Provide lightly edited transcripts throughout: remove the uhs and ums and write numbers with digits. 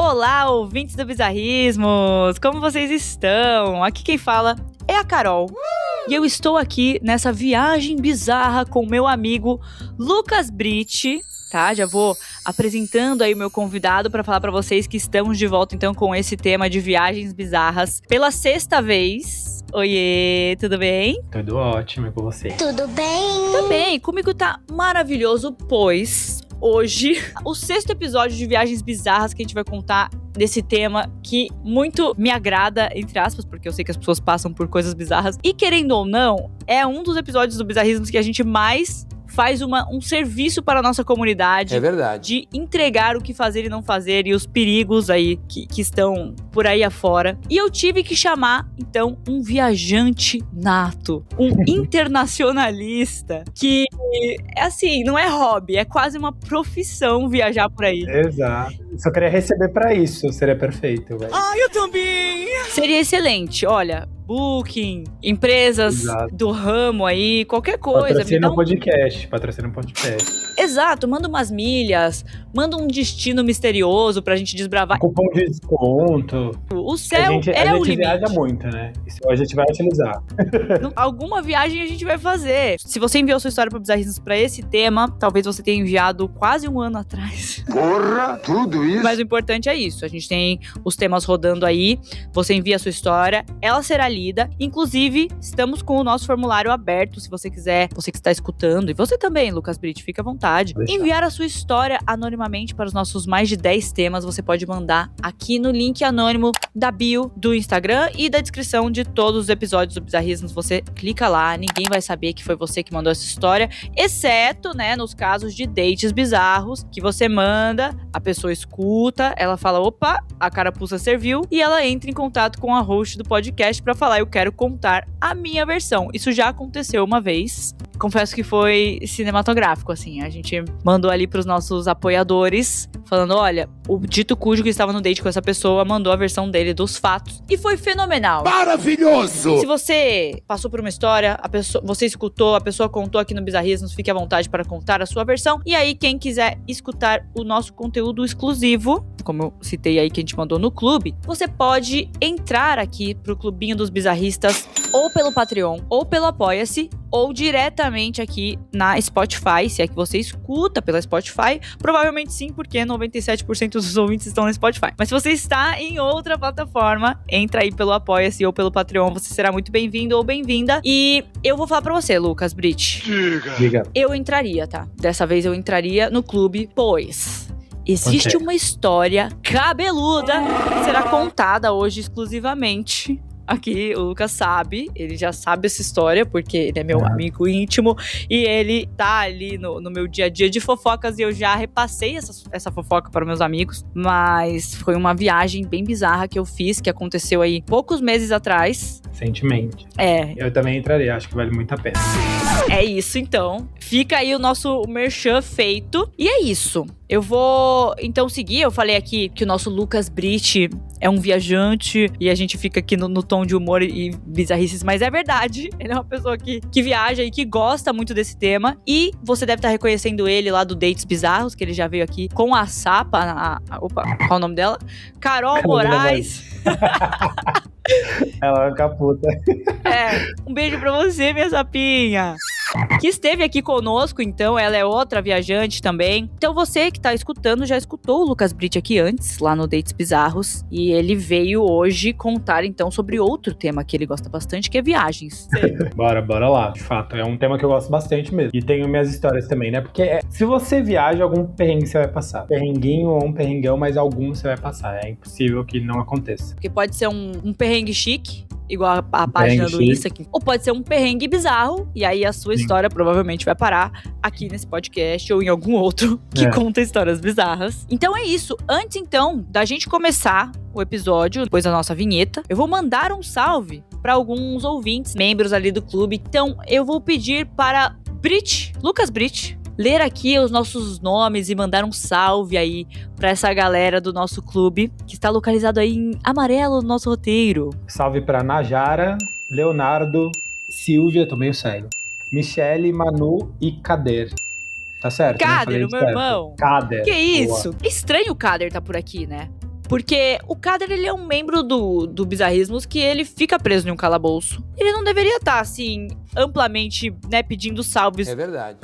Olá, ouvintes do Bizarrismos! Como vocês estão? Aqui quem fala é a Carol. E eu estou aqui nessa viagem bizarra com meu amigo Lucas Britti, tá? Já vou apresentando aí o meu convidado para falar para vocês que estamos de volta então com esse tema de viagens bizarras pela sexta vez. Oiê, tudo bem? Tudo ótimo, e com você? Tudo bem? Também, comigo tá maravilhoso, pois hoje, o sexto episódio de Viagens Bizarras que a gente vai contar desse tema que muito me agrada, entre aspas, porque eu sei que as pessoas passam por coisas bizarras. E querendo ou não, é um dos episódios do Bizarrismos que a gente mais faz um serviço para a nossa comunidade. É verdade. De entregar o que fazer e não fazer e os perigos aí que estão por aí afora. E eu tive que chamar, então, um viajante nato, um internacionalista, que é assim, não é hobby, é quase uma profissão viajar por aí. Exato. Só queria receber pra isso, seria perfeito, velho. Ah, eu também! Seria excelente, olha, Booking, empresas do ramo aí, qualquer coisa. Patrocina um podcast. Exato, manda umas milhas, manda um destino misterioso pra gente desbravar. Cupom de desconto. O céu a gente o limite. viaja muito, né? Isso a gente vai utilizar. Alguma viagem a gente vai fazer. Se você enviou sua história pro Bizarrismos pra esse tema, talvez você tenha enviado quase um ano atrás. Porra, tudo isso? Mas o importante é isso, a gente tem os temas rodando aí, você envia a sua história, ela será lida. Inclusive, estamos com o nosso formulário aberto, se você quiser, você que está escutando, e você também, Lucas Britti, fica à vontade. Enviar a sua história anonimamente para os nossos mais de 10 temas, você pode mandar aqui no link anônimo da bio do Instagram e da descrição de todos os episódios do Bizarrismos. Você clica lá, ninguém vai saber que foi você que mandou essa história, exceto, né, nos casos de dates bizarros, que você manda, a pessoa escuta, ela fala, opa, a carapuça serviu, e ela entra em contato com a host do podcast para falar, eu quero contar a minha versão. Isso já aconteceu uma vez. Confesso que foi cinematográfico, assim. A gente mandou ali pros nossos apoiadores, falando, olha, o dito cujo que estava no date com essa pessoa mandou a versão dele dos fatos. E foi fenomenal. Maravilhoso! Se você passou por uma história, você escutou, a pessoa contou aqui no Bizarrismos, fique à vontade para contar a sua versão. E aí, quem quiser escutar o nosso conteúdo exclusivo, como eu citei aí que a gente mandou no clube, você pode entrar aqui pro Clubinho dos Bizarristas, ou pelo Patreon, ou pelo Apoia-se, ou diretamente aqui na Spotify, se é que você escuta pela Spotify, provavelmente sim, porque 97% dos ouvintes estão na Spotify. Mas se você está em outra plataforma, entra aí pelo Apoia-se ou pelo Patreon, você será muito bem-vindo ou bem-vinda. E eu vou falar pra você, Lucas Britti. Diga. Eu entraria, tá? Dessa vez eu entraria no clube, pois existe uma história cabeluda que será contada hoje exclusivamente. Aqui, o Lucas sabe, ele já sabe essa história, porque ele é meu amigo íntimo, e ele tá ali no meu dia a dia de fofocas, e eu já repassei essa fofoca para meus amigos, mas foi uma viagem bem bizarra que eu fiz, que aconteceu aí poucos meses atrás. Recentemente. Eu também entraria, acho que vale muito a pena. É isso, então. Fica aí o nosso merchan feito. E é isso. Eu vou, então, seguir. Eu falei aqui que o nosso Lucas Britti é um viajante e a gente fica aqui no tom de humor e bizarrices, mas é verdade. Ele é uma pessoa que viaja e que gosta muito desse tema. E você deve estar reconhecendo ele lá do Dates Bizarros, que ele já veio aqui com a Sapa. Opa, qual é o nome dela? Carol Moraes. Ela vai ficar puta. Um beijo pra você, minha sapinha. Que esteve aqui conosco, então, ela é outra viajante também. Então você que tá escutando, já escutou o Lucas Britti aqui antes, lá no Dates Bizarros. E ele veio hoje contar, então, sobre outro tema que ele gosta bastante, que é viagens. Bora lá. De fato, é um tema que eu gosto bastante mesmo. E tenho minhas histórias também, né? Porque se você viaja, algum perrengue você vai passar. Perrenguinho ou um perrengão, mas algum você vai passar. É impossível que não aconteça. Porque pode ser um perrengue chique, igual a página do Insta aqui. Ou pode ser um perrengue bizarro, e aí a sua história provavelmente vai parar aqui nesse podcast ou em algum outro que conta histórias bizarras. Então é isso. Antes, então, da gente começar o episódio, depois da nossa vinheta, eu vou mandar um salve para alguns ouvintes, membros ali do clube. Então, eu vou pedir para Lucas Britti, ler aqui os nossos nomes e mandar um salve aí pra essa galera do nosso clube, que está localizado aí em amarelo no nosso roteiro. Salve pra Najara, Leonardo, Silvia, tô meio cego, Michele, Manu e Kader. Tá certo? Kader, o meu irmão. Kader. Que isso? Boa. Estranho o Kader tá por aqui, né? Porque o Kader, ele é um membro do Bizarrismos que ele fica preso em um calabouço. Ele não deveria estar, assim, amplamente, né, pedindo salves. É verdade.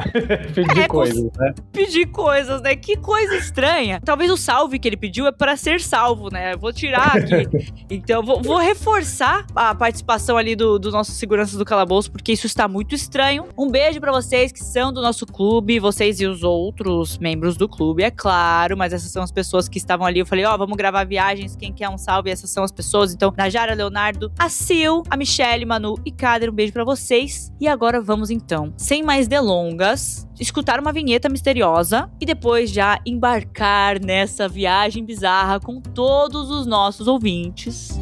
Pedir coisas, né? Pedir coisas, né? Que coisa estranha. Talvez o salve que ele pediu é para ser salvo, né? Eu vou tirar aqui. Então, vou reforçar a participação ali dos nossos seguranças do calabouço, porque isso está muito estranho. Um beijo pra vocês que são do nosso clube, vocês e os outros membros do clube, é claro, mas essas são as pessoas que estavam ali. Eu falei, vamos gravar viagens, quem quer um salve? Essas são as pessoas. Então, Najara, Leonardo, a Sil, a Michelle, Manu e Kader, um beijo pra vocês. E agora vamos então, sem mais delongas, escutar uma vinheta misteriosa e depois já embarcar nessa viagem bizarra com todos os nossos ouvintes.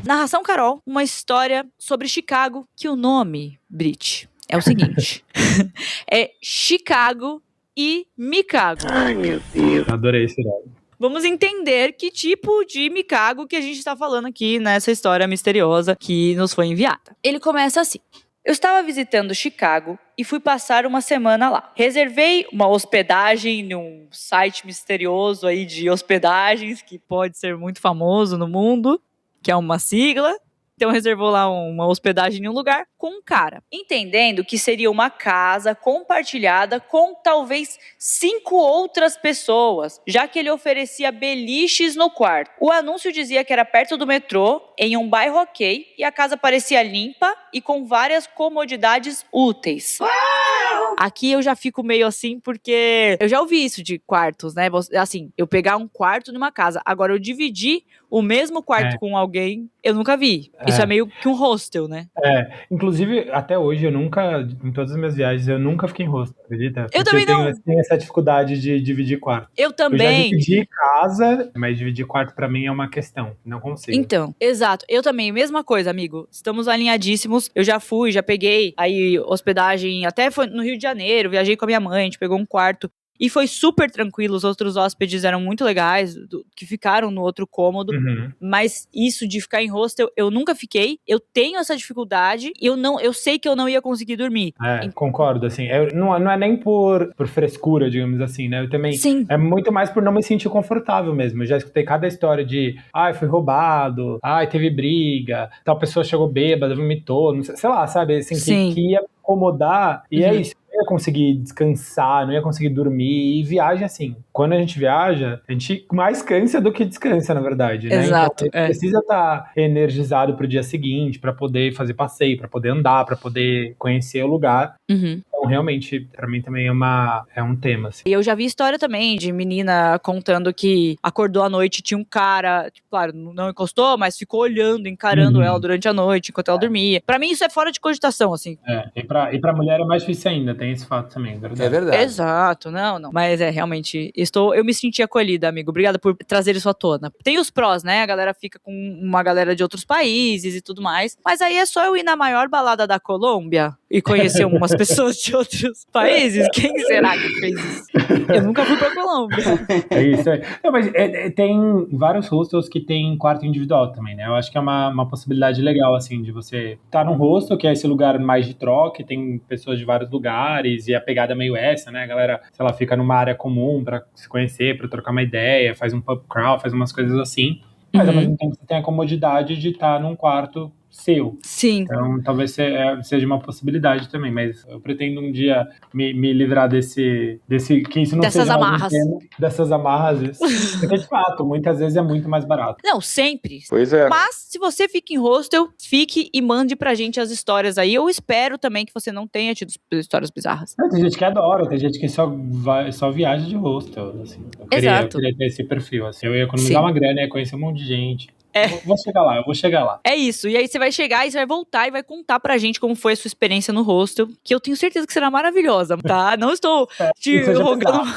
Narração Carol, uma história sobre Chicago, que o nome, Brit, é o seguinte. É Chicago e Micago. Ai, meu Deus. Adorei esse nome. Vamos entender que tipo de Micago que a gente está falando aqui nessa história misteriosa que nos foi enviada. Ele começa assim. Eu estava visitando Chicago e fui passar uma semana lá. Reservei uma hospedagem num site misterioso aí de hospedagens que pode ser muito famoso no mundo, que é uma sigla. Então reservou lá uma hospedagem em um lugar com um cara, entendendo que seria uma casa compartilhada com talvez 5 outras pessoas, já que ele oferecia beliches no quarto. O anúncio dizia que era perto do metrô, em um bairro ok, e a casa parecia limpa e com várias comodidades úteis. Aqui eu já fico meio assim, porque eu já ouvi isso de quartos, né? Assim, eu pegar um quarto numa casa, agora eu dividir o mesmo quarto com alguém, eu nunca vi. Isso é meio que um hostel, né? Inclusive, até hoje, em todas as minhas viagens, eu nunca fiquei em hostel, acredita? Eu também não. Eu tenho essa dificuldade de dividir quarto. Eu também. Eu já dividi casa, mas dividir quarto pra mim é uma questão, não consigo. Então, exato. Eu também, mesma coisa, amigo. Estamos alinhadíssimos. Eu já peguei aí hospedagem, até foi no Rio de Janeiro, viajei com a minha mãe, a gente pegou um quarto. E foi super tranquilo, os outros hóspedes eram muito legais, que ficaram no outro cômodo. Mas isso de ficar em hostel, eu nunca fiquei. Eu tenho essa dificuldade e eu sei que eu não ia conseguir dormir. Concordo, assim. Não é nem por frescura, digamos assim, né? Eu também... Sim. É muito mais por não me sentir confortável mesmo. Eu já escutei cada história de... fui roubado. Teve briga. Tal pessoa chegou bêbada, vomitou. Não sei lá, sabe? Assim, que ia incomodar. E é isso. Não ia conseguir descansar, não ia conseguir dormir. E viagem, assim, quando a gente viaja, a gente mais cansa do que descansa, na verdade, né? Exato. Então, precisa estar energizado pro dia seguinte, pra poder fazer passeio, pra poder andar, pra poder conhecer o lugar. Então, realmente, pra mim também é um tema, assim. E eu já vi história também de menina contando que acordou à noite, tinha um cara, claro, não encostou, mas ficou olhando, encarando ela durante a noite, enquanto ela dormia. Pra mim, isso é fora de cogitação, assim. E pra mulher é mais difícil ainda, tem esse fato também, verdade? É verdade. Exato, não. Mas realmente, eu me senti acolhida, amigo. Obrigada por trazer isso à tona. Tem os prós, né? A galera fica com uma galera de outros países e tudo mais. Mas aí é só eu ir na maior balada da Colômbia e conhecer umas pessoas de outros países. Quem será que fez isso? Eu nunca fui pra Colômbia. É isso aí. Não, mas tem vários hostels que tem quarto individual também, né? Eu acho que é uma possibilidade legal, assim, de você estar num hostel, que é esse lugar mais de troca, tem pessoas de vários lugares, e a pegada é meio essa, né? A galera, sei lá, fica numa área comum pra se conhecer, pra trocar uma ideia, faz um pub crawl, faz umas coisas assim. Mas ao mesmo tempo você tem a comodidade de estar num quarto seu. Sim. Então, talvez seja uma possibilidade também, mas eu pretendo um dia me livrar desse que isso não dessas seja amarras. Dessas amarras. Porque, de fato, muitas vezes é muito mais barato. Não, sempre. Pois é. Mas, se você fica em hostel, fique e mande pra gente as histórias aí. Eu espero também que você não tenha tido histórias bizarras. Tem gente que adora, tem gente que só viaja de hostel, assim. Eu queria ter esse perfil, assim. Eu ia economizar uma grana, ia conhecer um monte de gente. Eu vou chegar lá. É isso. E aí você vai chegar e você vai voltar e vai contar pra gente como foi a sua experiência no hostel, que eu tenho certeza que será maravilhosa, tá? Não estou te rogando.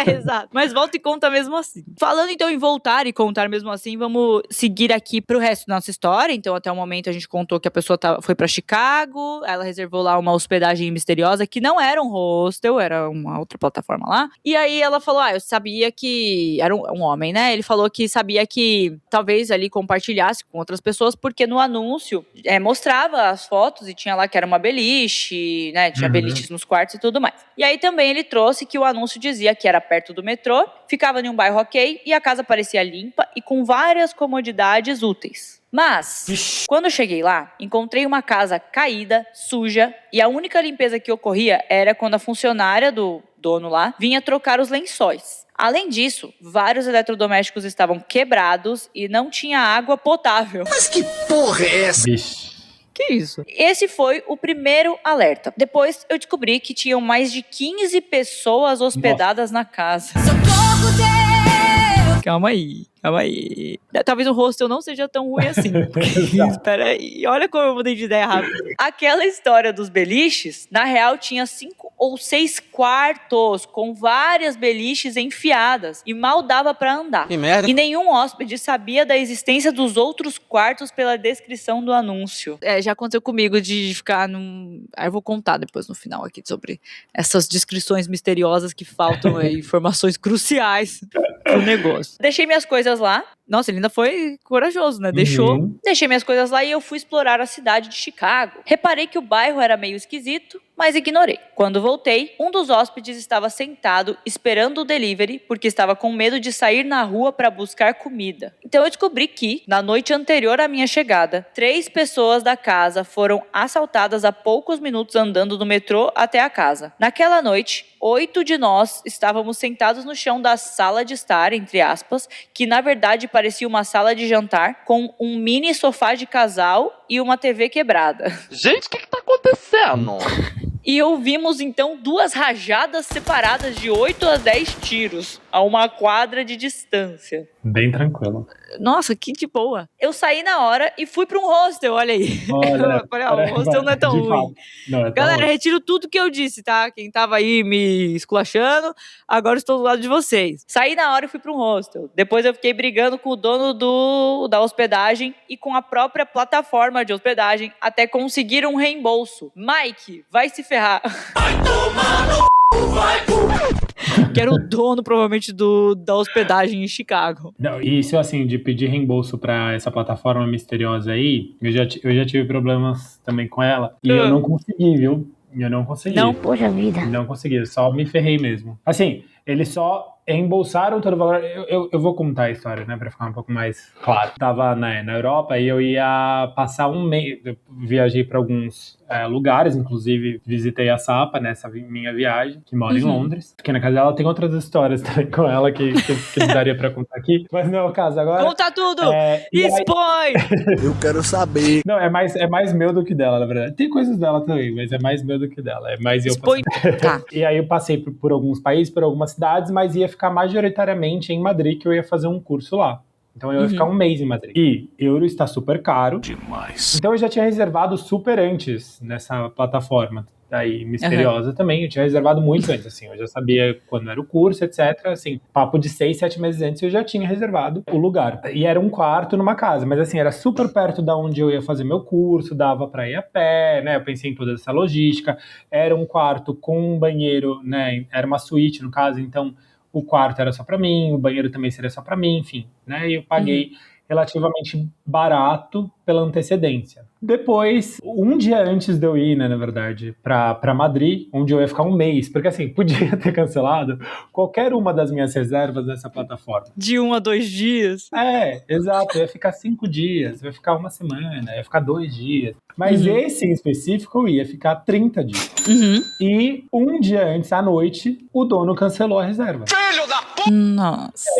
Exato. Mas volta e conta mesmo assim. Falando então em voltar e contar mesmo assim, vamos seguir aqui pro resto da nossa história. Então, até o momento a gente contou que a pessoa foi pra Chicago, ela reservou lá uma hospedagem misteriosa que não era um hostel, era uma outra plataforma lá. E aí ela falou, eu sabia que... Era um homem, né? Ele falou que sabia que talvez ali ali compartilhasse com outras pessoas, porque no anúncio mostrava as fotos e tinha lá que era uma beliche, né? Tinha beliches nos quartos e tudo mais. E aí também ele trouxe que o anúncio dizia que era perto do metrô, ficava em um bairro ok e a casa parecia limpa e com várias comodidades úteis. Mas, quando eu cheguei lá, encontrei uma casa caída, suja, e a única limpeza que ocorria era quando a funcionária do dono lá vinha trocar os lençóis. Além disso, vários eletrodomésticos estavam quebrados e não tinha água potável. Mas que porra é essa? Bicho. Que isso? Esse foi o primeiro alerta. Depois eu descobri que tinham mais de 15 pessoas hospedadas na casa. Socorro, Deus! Calma aí. Talvez o hostel não seja tão ruim assim. Espera aí. Olha como eu mudei de ideia rápido. Aquela história dos beliches, na real, tinha 5 ou 6 quartos com várias beliches enfiadas e mal dava pra andar. Que merda. E nenhum hóspede sabia da existência dos outros quartos pela descrição do anúncio. Já aconteceu comigo de ficar num... eu vou contar depois no final aqui sobre essas descrições misteriosas que faltam aí, informações cruciais pro negócio. Deixei minhas coisas lá. Nossa, ele ainda foi corajoso, né? Deixei minhas coisas lá e eu fui explorar a cidade de Chicago. Reparei que o bairro era meio esquisito, mas ignorei. Quando voltei, um dos hóspedes estava sentado esperando o delivery porque estava com medo de sair na rua para buscar comida. Então eu descobri que, na noite anterior à minha chegada, 3 pessoas da casa foram assaltadas a poucos minutos andando do metrô até a casa. Naquela noite, 8 de nós estávamos sentados no chão da sala de estar, entre aspas, que na verdade parecia uma sala de jantar com um mini sofá de casal e uma TV quebrada. Gente, o que tá acontecendo? E ouvimos então 2 rajadas separadas de 8 a 10 tiros a uma quadra de distância. Bem tranquilo. Nossa, que de boa. Eu saí na hora e fui para um hostel, olha aí. O hostel não é tão ruim. Não é tão Galera, ruim. retiro tudo que eu disse, tá? Quem tava aí me esculachando, agora estou do lado de vocês. Saí na hora e fui para um hostel. Depois eu fiquei brigando com o dono da hospedagem e com a própria plataforma de hospedagem até conseguir um reembolso. Mike, vai se ferrar. Vai tomar no... vai que era o dono, provavelmente, da hospedagem em Chicago. Não, isso, assim, de pedir reembolso pra essa plataforma misteriosa aí, eu já tive problemas também com ela. E eu não consegui, viu? Eu não consegui. Não? Poxa vida. Não consegui, eu só me ferrei mesmo. Assim, eles só reembolsaram todo o valor. Eu vou contar a história, né, pra ficar um pouco mais claro. Tava na Europa e eu ia passar um mês. Eu viajei pra alguns lugares, inclusive visitei a Sapa nessa minha viagem, que mora em Londres. Fiquei na casa dela, tem outras histórias também com ela que daria pra contar aqui, mas não é o caso agora. Conta tudo! Expõe! Eu quero saber. Não, é mais meu do que dela, na verdade. Tem coisas dela também, mas é mais meu do que dela. É mais eu. Expõe. Tá. E aí eu passei por alguns países, por algumas cidades, mas ia ficar majoritariamente em Madrid, que eu ia fazer um curso lá. Então eu ia ficar um mês em Madrid. E euro está super caro. Demais. Então eu já tinha reservado super antes nessa plataforma aí misteriosa também. Eu tinha reservado muito antes, assim. Eu já sabia quando era o curso, etc. Assim, papo de 6, 7 meses antes eu já tinha reservado o lugar. E era um quarto numa casa, mas assim, era super perto da onde eu ia fazer meu curso, dava pra ir a pé, né? Eu pensei em toda essa logística. Era um quarto com um banheiro, né? Era uma suíte, no caso, então o quarto era só pra mim, o banheiro também seria só pra mim, enfim, né? E eu paguei relativamente barato pela antecedência. Depois, um dia antes de eu ir, né, na verdade, pra Madrid, onde eu ia ficar um mês, porque assim, podia ter cancelado qualquer uma das minhas reservas nessa plataforma. De 1 a 2 dias. Exato, eu ia ficar 5 dias, eu ia ficar uma semana, eu ia ficar 2 dias. Mas esse em específico eu ia ficar 30 dias. E um dia antes, à noite, o dono cancelou a reserva. Filho da p***! Nossa.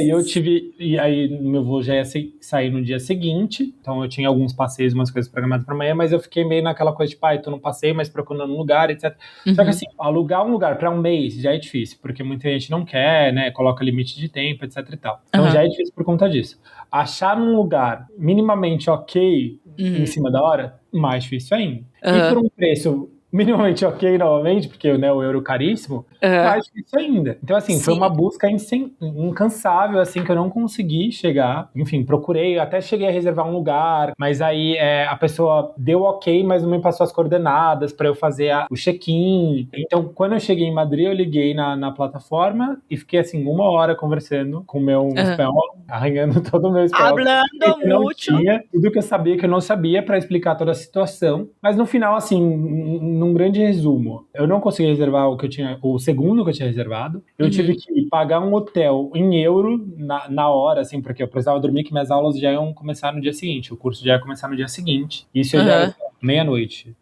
E aí meu voo já ia sair no dia seguinte, então eu tinha alguns passeios, umas coisas programadas pra amanhã, mas eu fiquei meio naquela coisa de, tô num passeio, mas procurando um lugar, etc. Só que assim, alugar um lugar pra um mês já é difícil, porque muita gente não quer, né, coloca limite de tempo, etc e tal. Então já é difícil por conta disso. Achar um lugar minimamente ok em cima da hora, mais difícil ainda. E por um preço minimamente ok novamente, porque né, o euro caríssimo, tá difícil ainda. Então, assim, foi uma busca incansável, assim, que eu não consegui chegar. Enfim, procurei, até cheguei a reservar um lugar, mas aí a pessoa deu ok, mas não me passou as coordenadas pra eu fazer o check-in. Então, quando eu cheguei em Madrid, eu liguei na plataforma e fiquei, assim, 1 hora conversando com o meu espanhol, arranhando todo o meu espanhol. Hablando Não muito. tinha tudo que eu sabia que eu não sabia pra explicar toda a situação. Mas no final, assim, num grande resumo, eu não consegui reservar o segundo que eu tinha reservado. Eu tive que pagar um hotel em euro na hora, assim, porque eu precisava dormir, que minhas aulas já iam começar no dia seguinte. O curso já ia começar no dia seguinte. Isso já era meia-noite.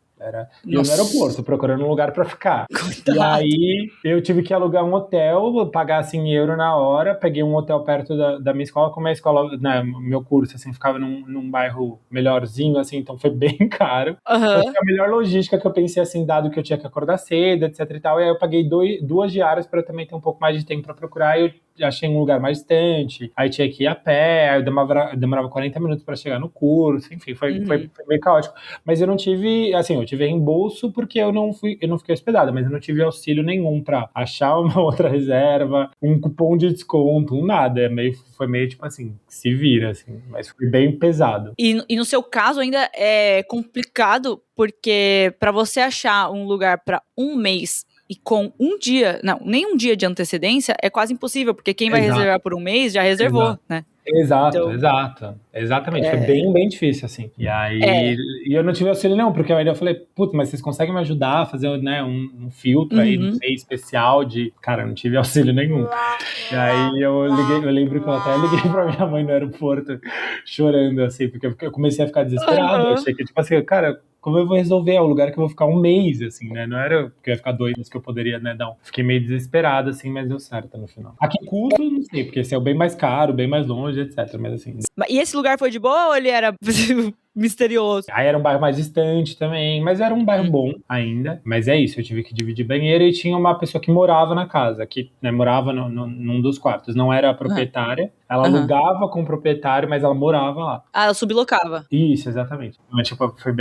E eu no aeroporto, procurando um lugar pra ficar. Coitado. E aí, eu tive que alugar um hotel, pagar, assim, euro na hora. Peguei um hotel perto da minha escola, como a escola, né, meu curso, assim, ficava num bairro melhorzinho, assim, então foi bem caro. Mas foi a melhor logística que eu pensei, assim, dado que eu tinha que acordar cedo, etc e tal. E aí eu paguei 2 diárias pra eu também ter um pouco mais de tempo pra procurar. E eu achei um lugar mais distante, aí tinha que ir a pé, aí eu demorava 40 minutos pra chegar no curso, enfim, foi meio caótico. Mas eu não tive, assim, eu tive reembolso porque eu não fiquei hospedada, mas eu não tive auxílio nenhum pra achar uma outra reserva, um cupom de desconto, nada. Foi meio tipo assim, se vira, assim, mas foi bem pesado. E no seu caso ainda é complicado, porque pra você achar um lugar pra um mês e com nem um dia de antecedência, é quase impossível, porque quem vai reservar por um mês já reservou, né? Exatamente. Foi bem difícil, assim. E aí, e eu não tive auxílio nenhum, porque aí eu falei, putz, mas vocês conseguem me ajudar a fazer, né, um filtro aí, não sei, especial de... Cara, eu não tive auxílio nenhum. E aí eu lembro que eu até liguei pra minha mãe no aeroporto, chorando, assim, porque eu comecei a ficar desesperado. Eu achei que, tipo assim, cara, como eu vou resolver? É o lugar que eu vou ficar um mês, assim, né? Não era que eu ia ficar 2 meses que eu poderia, né? Não. Fiquei meio desesperado, assim, mas deu certo no final. A que custo, não sei, porque esse é o bem mais caro, bem mais longe, etc. Mas assim. E esse lugar foi de boa ou ele era misterioso? Aí era um bairro mais distante também, mas era um bairro bom ainda. Mas é isso, eu tive que dividir banheiro e tinha uma pessoa que morava na casa, que né, morava num dos quartos. Não era a proprietária, ela alugava com o proprietário, mas ela morava lá. Ah, ela sublocava. Isso, exatamente. Mas, tipo, foi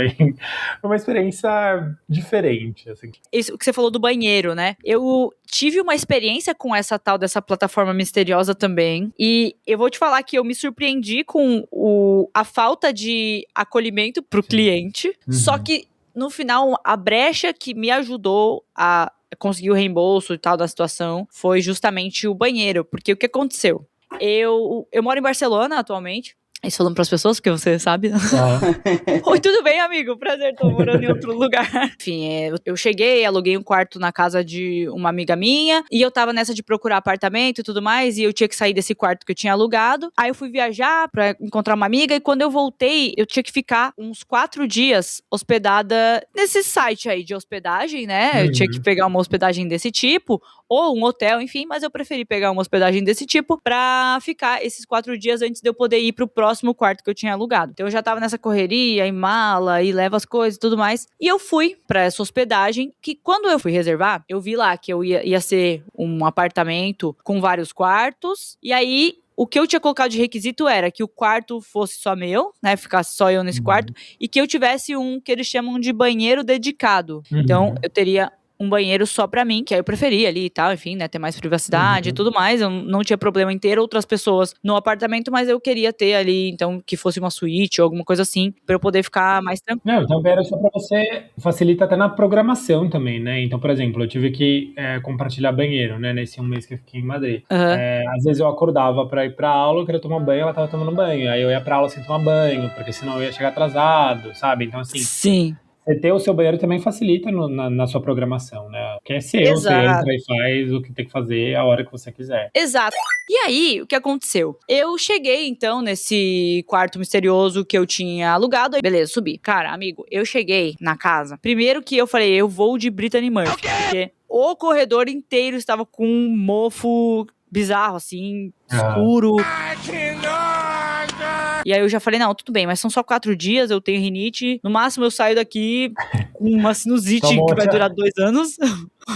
uma experiência diferente, assim. Isso que você falou do banheiro, né? Eu tive uma experiência com dessa plataforma misteriosa também, e eu vou te falar que eu me surpreendi com a falta de acolhimento pro cliente, só que no final a brecha que me ajudou a conseguir o reembolso e tal da situação foi justamente o banheiro, porque o que aconteceu? Eu moro em Barcelona atualmente. Isso falando pras pessoas, porque você sabe. Oi, tudo bem, amigo? Prazer, tô morando em outro lugar. Enfim, eu cheguei, aluguei um quarto na casa de uma amiga minha, e eu tava nessa de procurar apartamento e tudo mais, e eu tinha que sair desse quarto que eu tinha alugado. Aí eu fui viajar pra encontrar uma amiga, e quando eu voltei, eu tinha que ficar uns 4 dias hospedada nesse site aí de hospedagem, né? Eu tinha que pegar uma hospedagem desse tipo, ou um hotel, enfim, mas eu preferi pegar uma hospedagem desse tipo pra ficar esses 4 dias antes de eu poder ir pro próximo quarto que eu tinha alugado. Então eu já tava nessa correria, em mala, e leva as coisas e tudo mais. E eu fui pra essa hospedagem, que quando eu fui reservar, eu vi lá que eu ia ser um apartamento com vários quartos, e aí o que eu tinha colocado de requisito era que o quarto fosse só meu, né, ficasse só eu nesse quarto, e que eu tivesse um que eles chamam de banheiro dedicado. Então eu teria um banheiro só pra mim, que aí eu preferia ali e tal, enfim, né, ter mais privacidade e tudo mais. Eu não tinha problema em ter outras pessoas no apartamento, mas eu queria ter ali, então, que fosse uma suíte ou alguma coisa assim, pra eu poder ficar mais tranquilo. Não, então era só pra você, facilita até na programação também, né? Então, por exemplo, eu tive que compartilhar banheiro, né, nesse um mês que eu fiquei em Madrid. Às vezes eu acordava pra ir pra aula, eu queria tomar banho, ela tava tomando banho. Aí eu ia pra aula sem tomar banho, porque senão eu ia chegar atrasado, sabe? Então, assim... Sim. Você ter o seu banheiro também facilita na sua programação, né? Que é seu, você entra e faz o que tem que fazer a hora que você quiser. Exato. E aí, o que aconteceu? Eu cheguei, então, nesse quarto misterioso que eu tinha alugado. Aí, beleza, subi. Cara, amigo, eu cheguei na casa. Primeiro que eu falei, eu vou de Brittany Murphy. Porque o corredor inteiro estava com um mofo bizarro, assim, escuro. E aí eu já falei, não, tudo bem, mas são só 4 dias, eu tenho rinite, no máximo eu saio daqui com uma sinusite que vai durar 2 anos.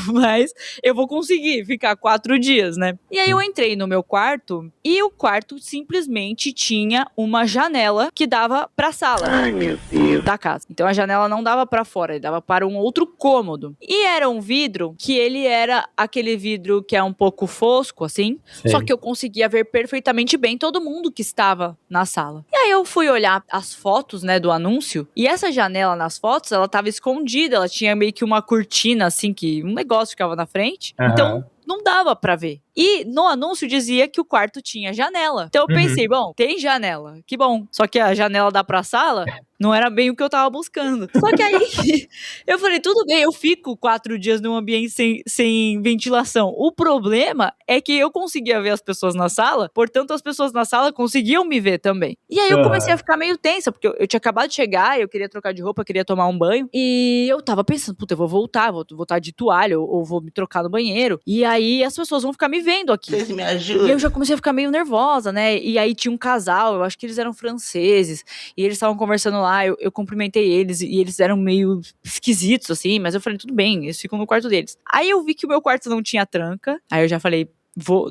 mas eu vou conseguir ficar 4 dias, né? E aí eu entrei no meu quarto e o quarto simplesmente tinha uma janela que dava pra sala. Ai, meu Deus. Da casa. Então a janela não dava pra fora, ele dava para um outro cômodo. E era um vidro que ele era aquele vidro que é um pouco fosco, assim, Sei. só que eu conseguia ver perfeitamente bem todo mundo que estava na sala. E aí eu fui olhar as fotos, né, do anúncio, e essa janela nas fotos, ela tava escondida, ela tinha meio que uma cortina, assim, que um negócio ficava na frente. Aham. Então, não dava pra ver. E no anúncio dizia que o quarto tinha janela. Então eu pensei, bom, tem janela, que bom. Só que a janela dá pra sala não era bem o que eu tava buscando. Só que aí eu falei, tudo bem, eu fico 4 dias num ambiente sem ventilação. O problema é que eu conseguia ver as pessoas na sala, portanto as pessoas na sala conseguiam me ver também. E aí eu comecei a ficar meio tensa, porque eu tinha acabado de chegar, eu queria trocar de roupa, queria tomar um banho. E eu tava pensando, puta, eu vou voltar, vou estar de toalha, ou vou me trocar no banheiro. E aí as pessoas vão ficar me vendo aqui. Vocês me ajudam. E eu já comecei a ficar meio nervosa, né? E aí tinha um casal, eu acho que eles eram franceses, e eles estavam conversando lá, eu cumprimentei eles, e eles eram meio esquisitos, assim, mas eu falei, tudo bem, eles ficam no quarto deles. Aí eu vi que o meu quarto não tinha tranca, aí eu já falei,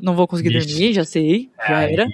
não vou conseguir dormir, já sei, já era.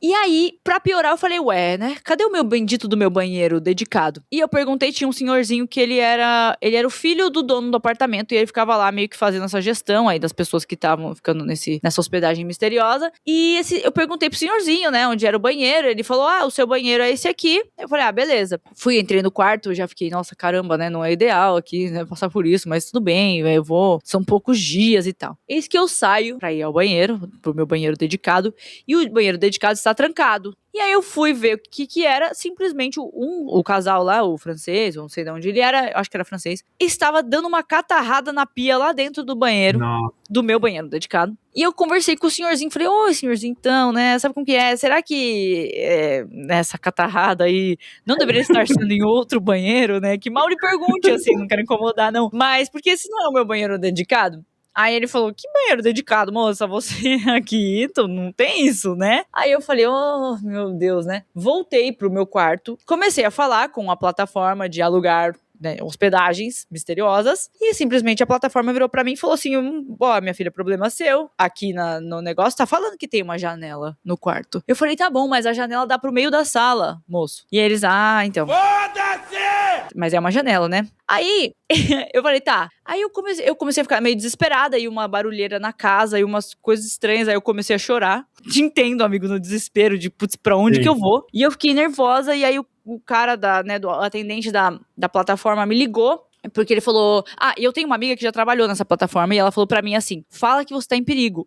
E aí, pra piorar, eu falei, ué, né? Cadê o meu bendito do meu banheiro dedicado? E eu perguntei, tinha um senhorzinho que ele era o filho do dono do apartamento, e ele ficava lá meio que fazendo essa gestão aí das pessoas que estavam ficando nessa hospedagem misteriosa. E eu perguntei pro senhorzinho, né, onde era o banheiro. Ele falou, o seu banheiro é esse aqui. Eu falei, beleza. Entrei no quarto, já fiquei, nossa, caramba, né, não é ideal aqui, né, passar por isso, mas tudo bem, eu vou, são poucos dias e tal. Eis que eu saio pra ir ao banheiro, pro meu banheiro dedicado, e o banheiro dedicado está trancado. E aí eu fui ver o que era, simplesmente o casal lá, o francês, não sei de onde ele era, eu acho que era francês, estava dando uma catarrada na pia lá dentro do banheiro, do meu banheiro dedicado. E eu conversei com o senhorzinho, falei, oi senhorzinho, então, né, sabe como que é? Será que essa catarrada aí não deveria estar sendo em outro banheiro, né? Que mal lhe pergunte, assim, não quero incomodar, não. Mas, porque esse não é o meu banheiro dedicado? Aí ele falou, que banheiro dedicado, moça, você aqui, então não tem isso, né? Aí eu falei, oh, meu Deus, né? Voltei pro meu quarto, comecei a falar com a plataforma de alugar, né, hospedagens misteriosas, e simplesmente a plataforma virou pra mim e falou assim, minha filha, problema seu, aqui no negócio tá falando que tem uma janela no quarto. Eu falei, tá bom, mas a janela dá pro meio da sala, moço. E eles, então. Foda-se! Mas é uma janela, né? Aí, eu falei, tá. Aí eu comecei a ficar meio desesperada, e uma barulheira na casa, e umas coisas estranhas, aí eu comecei a chorar. Te entendo, amigo, no desespero, de, putz, pra onde que eu vou? E eu fiquei nervosa, e aí o cara do atendente da plataforma me ligou, porque ele falou, e eu tenho uma amiga que já trabalhou nessa plataforma, e ela falou pra mim assim, fala que você tá em perigo.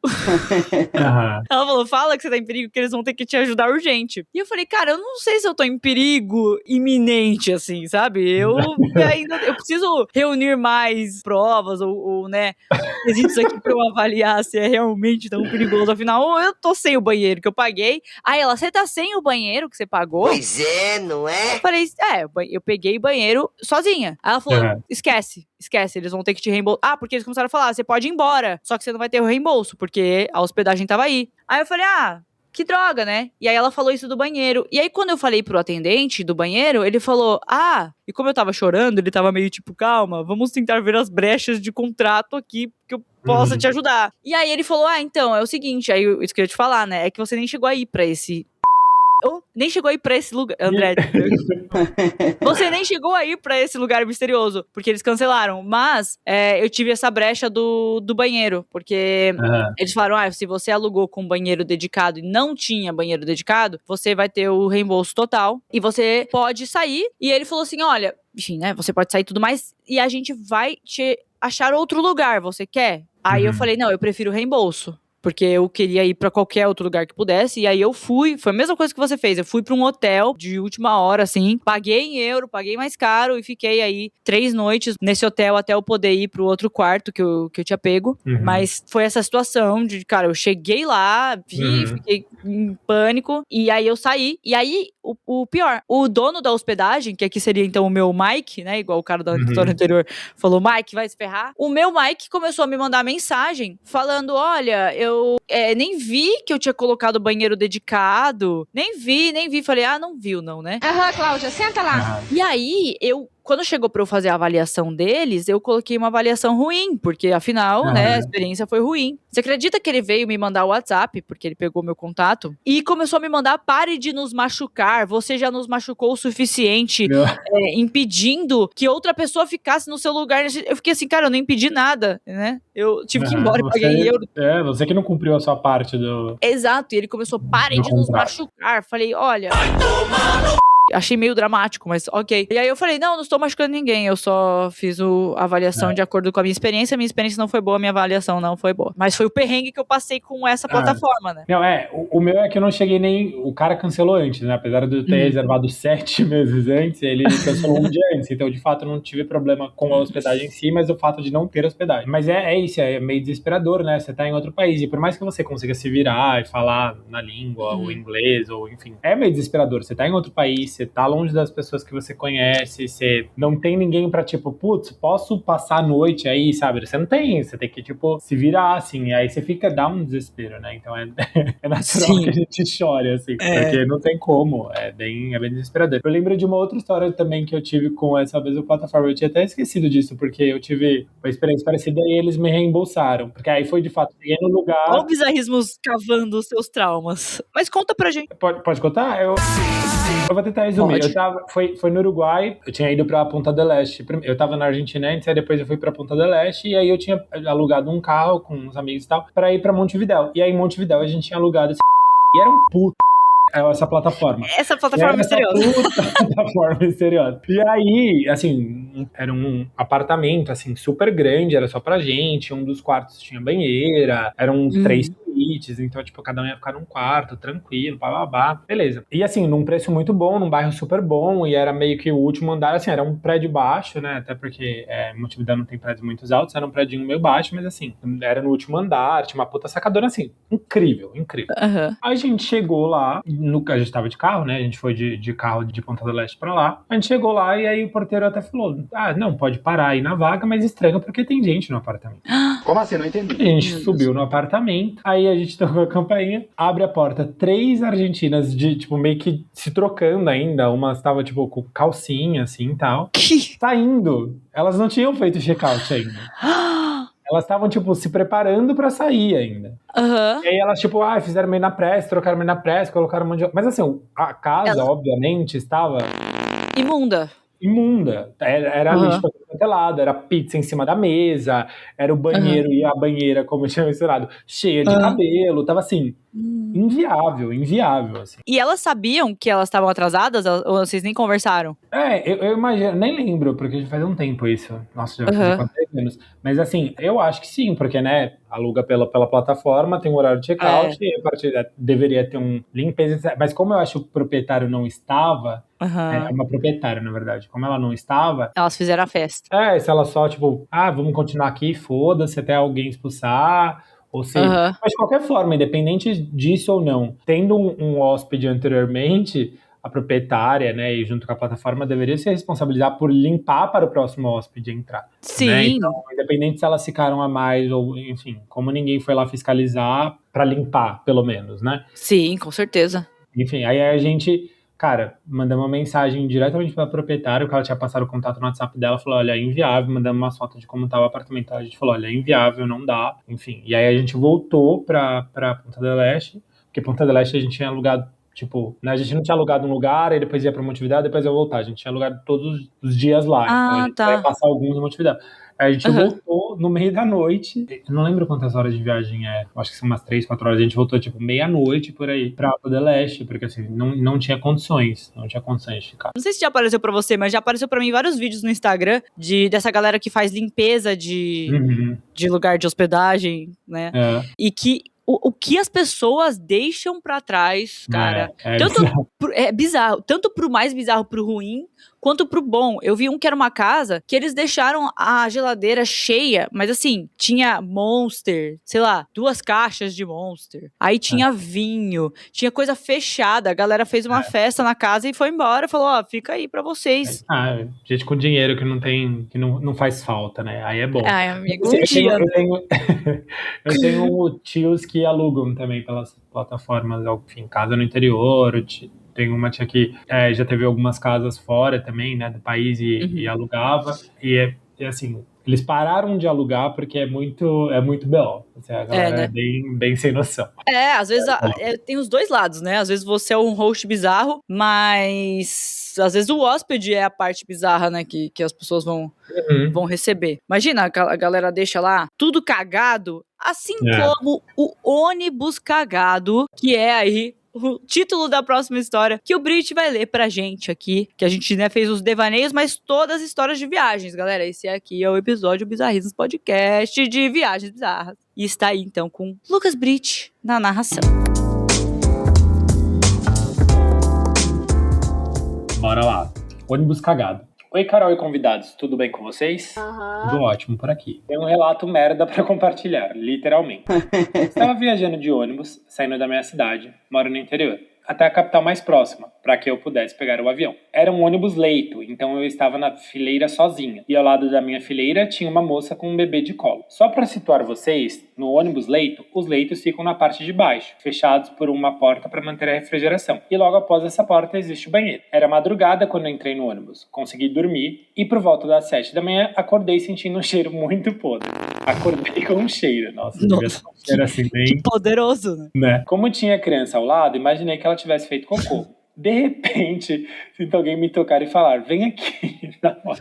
Ela falou, fala que você tá em perigo, que eles vão ter que te ajudar urgente. E eu falei, cara, eu não sei se eu tô em perigo iminente, assim, sabe? Eu preciso reunir mais provas, ou né, quesitos aqui pra eu avaliar se é realmente tão perigoso. Afinal, eu tô sem o banheiro que eu paguei. Aí ela, você tá sem o banheiro que você pagou? Pois é, não é? Eu falei, eu peguei o banheiro sozinha. Aí ela falou, esquece, eles vão ter que te reembolsar. Porque eles começaram a falar, você pode ir embora, só que você não vai ter o reembolso, porque a hospedagem tava aí. Aí eu falei, que droga, né? E aí ela falou isso do banheiro. E aí quando eu falei pro atendente do banheiro, ele falou, e como eu tava chorando, ele tava meio tipo, calma, vamos tentar ver as brechas de contrato aqui, que eu possa te ajudar. E aí ele falou, então, é o seguinte, aí isso que eu ia te falar, né, é que você nem chegou aí pra esse... nem chegou aí pra esse lugar, André. Você nem chegou aí pra esse lugar misterioso, porque eles cancelaram. Mas eu tive essa brecha do banheiro, porque eles falaram, se você alugou com banheiro dedicado e não tinha banheiro dedicado, você vai ter o reembolso total e você pode sair. E ele falou assim, olha, enfim, né, você pode sair e tudo mais, e a gente vai te achar outro lugar, você quer? Aí eu falei, não, eu prefiro reembolso. Porque eu queria ir pra qualquer outro lugar que pudesse. E aí eu fui, foi a mesma coisa que você fez. Eu fui pra um hotel de última hora, assim. Paguei em euro, paguei mais caro. E fiquei aí 3 noites nesse hotel até eu poder ir pro outro quarto que eu tinha pego. Mas foi essa situação de, cara, eu cheguei lá, fiquei em pânico. E aí eu saí. E aí, o pior, o dono da hospedagem, que aqui seria então o meu Mike, né? Igual o cara da história anterior falou, Mike, vai se ferrar. O meu Mike começou a me mandar mensagem falando, olha, eu nem vi que eu tinha colocado o banheiro dedicado. Nem vi. Falei, não viu não, né? Cláudia, senta lá. E aí, eu quando chegou pra eu fazer a avaliação deles, eu coloquei uma avaliação ruim, porque afinal, né, a experiência foi ruim. Você acredita que ele veio me mandar o WhatsApp, porque ele pegou meu contato, e começou a me mandar: pare de nos machucar, você já nos machucou o suficiente, impedindo que outra pessoa ficasse no seu lugar. Eu fiquei assim, cara, eu não impedi nada, né? Eu tive que ir embora e paguei euro. Você que não cumpriu a sua parte do... Exato, e ele começou: parem de nos machucar. Falei, olha... Achei meio dramático, mas ok. E aí eu falei, não estou machucando ninguém, eu só fiz a avaliação de acordo com a minha experiência não foi boa, a minha avaliação não foi boa. Mas foi o perrengue que eu passei com essa plataforma, né? Não, o meu é que eu não cheguei nem... O cara cancelou antes, né? Apesar de eu ter reservado 7 meses antes, ele cancelou um dia antes. Então, de fato, eu não tive problema com a hospedagem em si, mas o fato de não ter hospedagem. Mas é isso, é meio desesperador, né? Você tá em outro país, e por mais que você consiga se virar e falar na língua, ou inglês, ou enfim, é meio desesperador. Você tá em outro país, você tá longe das pessoas que você conhece, você não tem ninguém pra, tipo, putz, posso passar a noite aí, sabe? Você não tem, você tem que, tipo, se virar, assim, aí você dá um desespero, né? Então é natural que a gente chore, assim, porque não tem como, é bem desesperador. Eu lembro de uma outra história também que eu tive com essa mesma plataforma, eu tinha até esquecido disso, porque eu tive uma experiência parecida e eles me reembolsaram, porque aí foi de fato, cheguei no lugar... Olha o bizarrismos cavando os seus traumas. Mas conta pra gente. Pode contar? Eu vou tentar resumir. Foi no Uruguai, eu tinha ido pra Punta del Este. Eu tava na Argentina antes, aí depois eu fui pra Punta del Este, e aí eu tinha alugado um carro com uns amigos e tal, pra ir pra Montevidéu. E aí em Montevidéu a gente tinha alugado esse e era um puto essa plataforma. Essa plataforma misteriosa. Plataforma misteriosa. E aí, assim, era um apartamento, assim, super grande, era só pra gente, um dos quartos tinha banheira, eram 3 suítes, então, tipo, cada um ia ficar num quarto, tranquilo, bababá, beleza. E, assim, num preço muito bom, num bairro super bom, e era meio que o último andar, assim, era um prédio baixo, né, até porque Montevidéu não tem prédios muito altos, era um prédio meio baixo, mas, assim, era no último andar, tinha uma puta sacadona, assim, incrível. A gente chegou lá, a gente tava de carro, né, a gente foi de carro de Ponta do Leste pra lá, a gente chegou lá e aí o porteiro até falou, não, pode parar aí na vaga, mas estranho porque tem gente no apartamento. Como assim? Não entendi. A gente subiu no apartamento, aí a gente tocou a campainha, abre a porta, 3 argentinas tipo, meio que se trocando ainda, uma estava, tipo, com calcinha, assim, e tal, saindo. Elas não tinham feito check-out ainda. Elas estavam, tipo, se preparando pra sair ainda. E aí elas, tipo, fizeram meio na pressa, trocaram meio na pressa, colocaram um monte de... Mas assim, a casa, obviamente, estava... Imunda. Era lixo pra todo lado, era pizza em cima da mesa, era o banheiro e a banheira, como eu tinha mencionado, cheia de cabelo, tava assim, inviável, assim. E elas sabiam que elas estavam atrasadas? Ou vocês nem conversaram? Eu imagino, nem lembro, porque já faz um tempo isso. Nossa, já faz quase 10 anos. Mas assim, eu acho que sim, porque, né, aluga pela plataforma, tem um horário de check-out, e a partir deveria ter um limpeza, mas como eu acho que o proprietário não estava, é uma proprietária, na verdade, como ela não estava... Elas fizeram a festa. Se ela só, tipo, vamos continuar aqui, foda-se, até alguém expulsar... Ou seja, mas de qualquer forma, independente disso ou não, tendo um hóspede anteriormente, a proprietária, né, e junto com a plataforma, deveria se responsabilizar por limpar para o próximo hóspede entrar. Sim. Né? Então, independente se elas ficaram a mais, ou enfim, como ninguém foi lá fiscalizar, para limpar, pelo menos, né? Sim, com certeza. Enfim, aí a gente... Cara, mandamos uma mensagem diretamente para a proprietária, que ela tinha passado o contato no WhatsApp dela, falou, olha, é inviável, mandamos uma foto de como estava o apartamento, a gente falou, olha, é inviável, não dá, enfim. E aí a gente voltou para Punta del Este, porque Punta del Este a gente tinha alugado, tipo, né, a gente não tinha alugado um lugar, aí depois ia para Montevidéu, depois ia voltar, a gente tinha alugado todos os dias lá, então a gente ia passar alguns em Montevidéu. Aí a gente voltou no meio da noite. Eu não lembro quantas horas de viagem é. Acho que são umas 3, 4 horas. A gente voltou, tipo, meia-noite por aí pra Punta del Este, porque, assim, não tinha condições. Não tinha condições de ficar. Não sei se já apareceu pra você, mas já apareceu pra mim vários vídeos no Instagram dessa galera que faz limpeza de lugar de hospedagem, né? E que... O que as pessoas deixam pra trás, cara. É bizarro. Tanto pro mais bizarro, pro ruim, quanto pro bom. Eu vi um que era uma casa que eles deixaram a geladeira cheia, mas assim, tinha Monster, sei lá, 2 caixas de Monster. Aí tinha vinho, tinha coisa fechada. A galera fez uma festa na casa e foi embora. Falou, fica aí pra vocês. Gente com dinheiro que não tem, que não faz falta, né? Aí é bom. Amigo, eu tenho tios que alugam também pelas plataformas, enfim, casa no interior, Tem uma tia que já teve algumas casas fora também, né, do país e alugava. E assim, eles pararam de alugar porque é muito BO. Assim, a galera né? é bem sem noção. Às vezes tem os dois lados, né? Às vezes você é um host bizarro, mas às vezes o hóspede é a parte bizarra, né? Que as pessoas vão receber. Imagina, a galera deixa lá tudo cagado, assim como o ônibus cagado, que é aí o título da próxima história que o Brit vai ler pra gente aqui, que a gente, né, fez os devaneios, mas todas as histórias de viagens, galera. Esse aqui é o episódio Bizarrismos Podcast de viagens bizarras. E está aí, então, com Lucas Brit na narração. Bora lá. Ônibus cagado. Oi, Carol e convidados, tudo bem com vocês? Tudo ótimo por aqui. Tem um relato merda pra compartilhar, literalmente. Estava viajando de ônibus, saindo da minha cidade, moro no interior, até a capital mais próxima, para que eu pudesse pegar o avião. Era um ônibus leito, então eu estava na fileira sozinha. E ao lado da minha fileira tinha uma moça com um bebê de colo. Só para situar vocês, no ônibus leito, os leitos ficam na parte de baixo, fechados por uma porta para manter a refrigeração. E logo após essa porta existe o banheiro. Era madrugada quando eu entrei no ônibus. Consegui dormir e por volta das 7 da manhã acordei sentindo um cheiro muito podre. Acordei com um cheiro. Nossa. Um cheiro assim bem... Que poderoso, né? Como tinha criança ao lado, imaginei que ela tivesse feito cocô. De repente, sinto alguém me tocar e falar, vem aqui. Já tô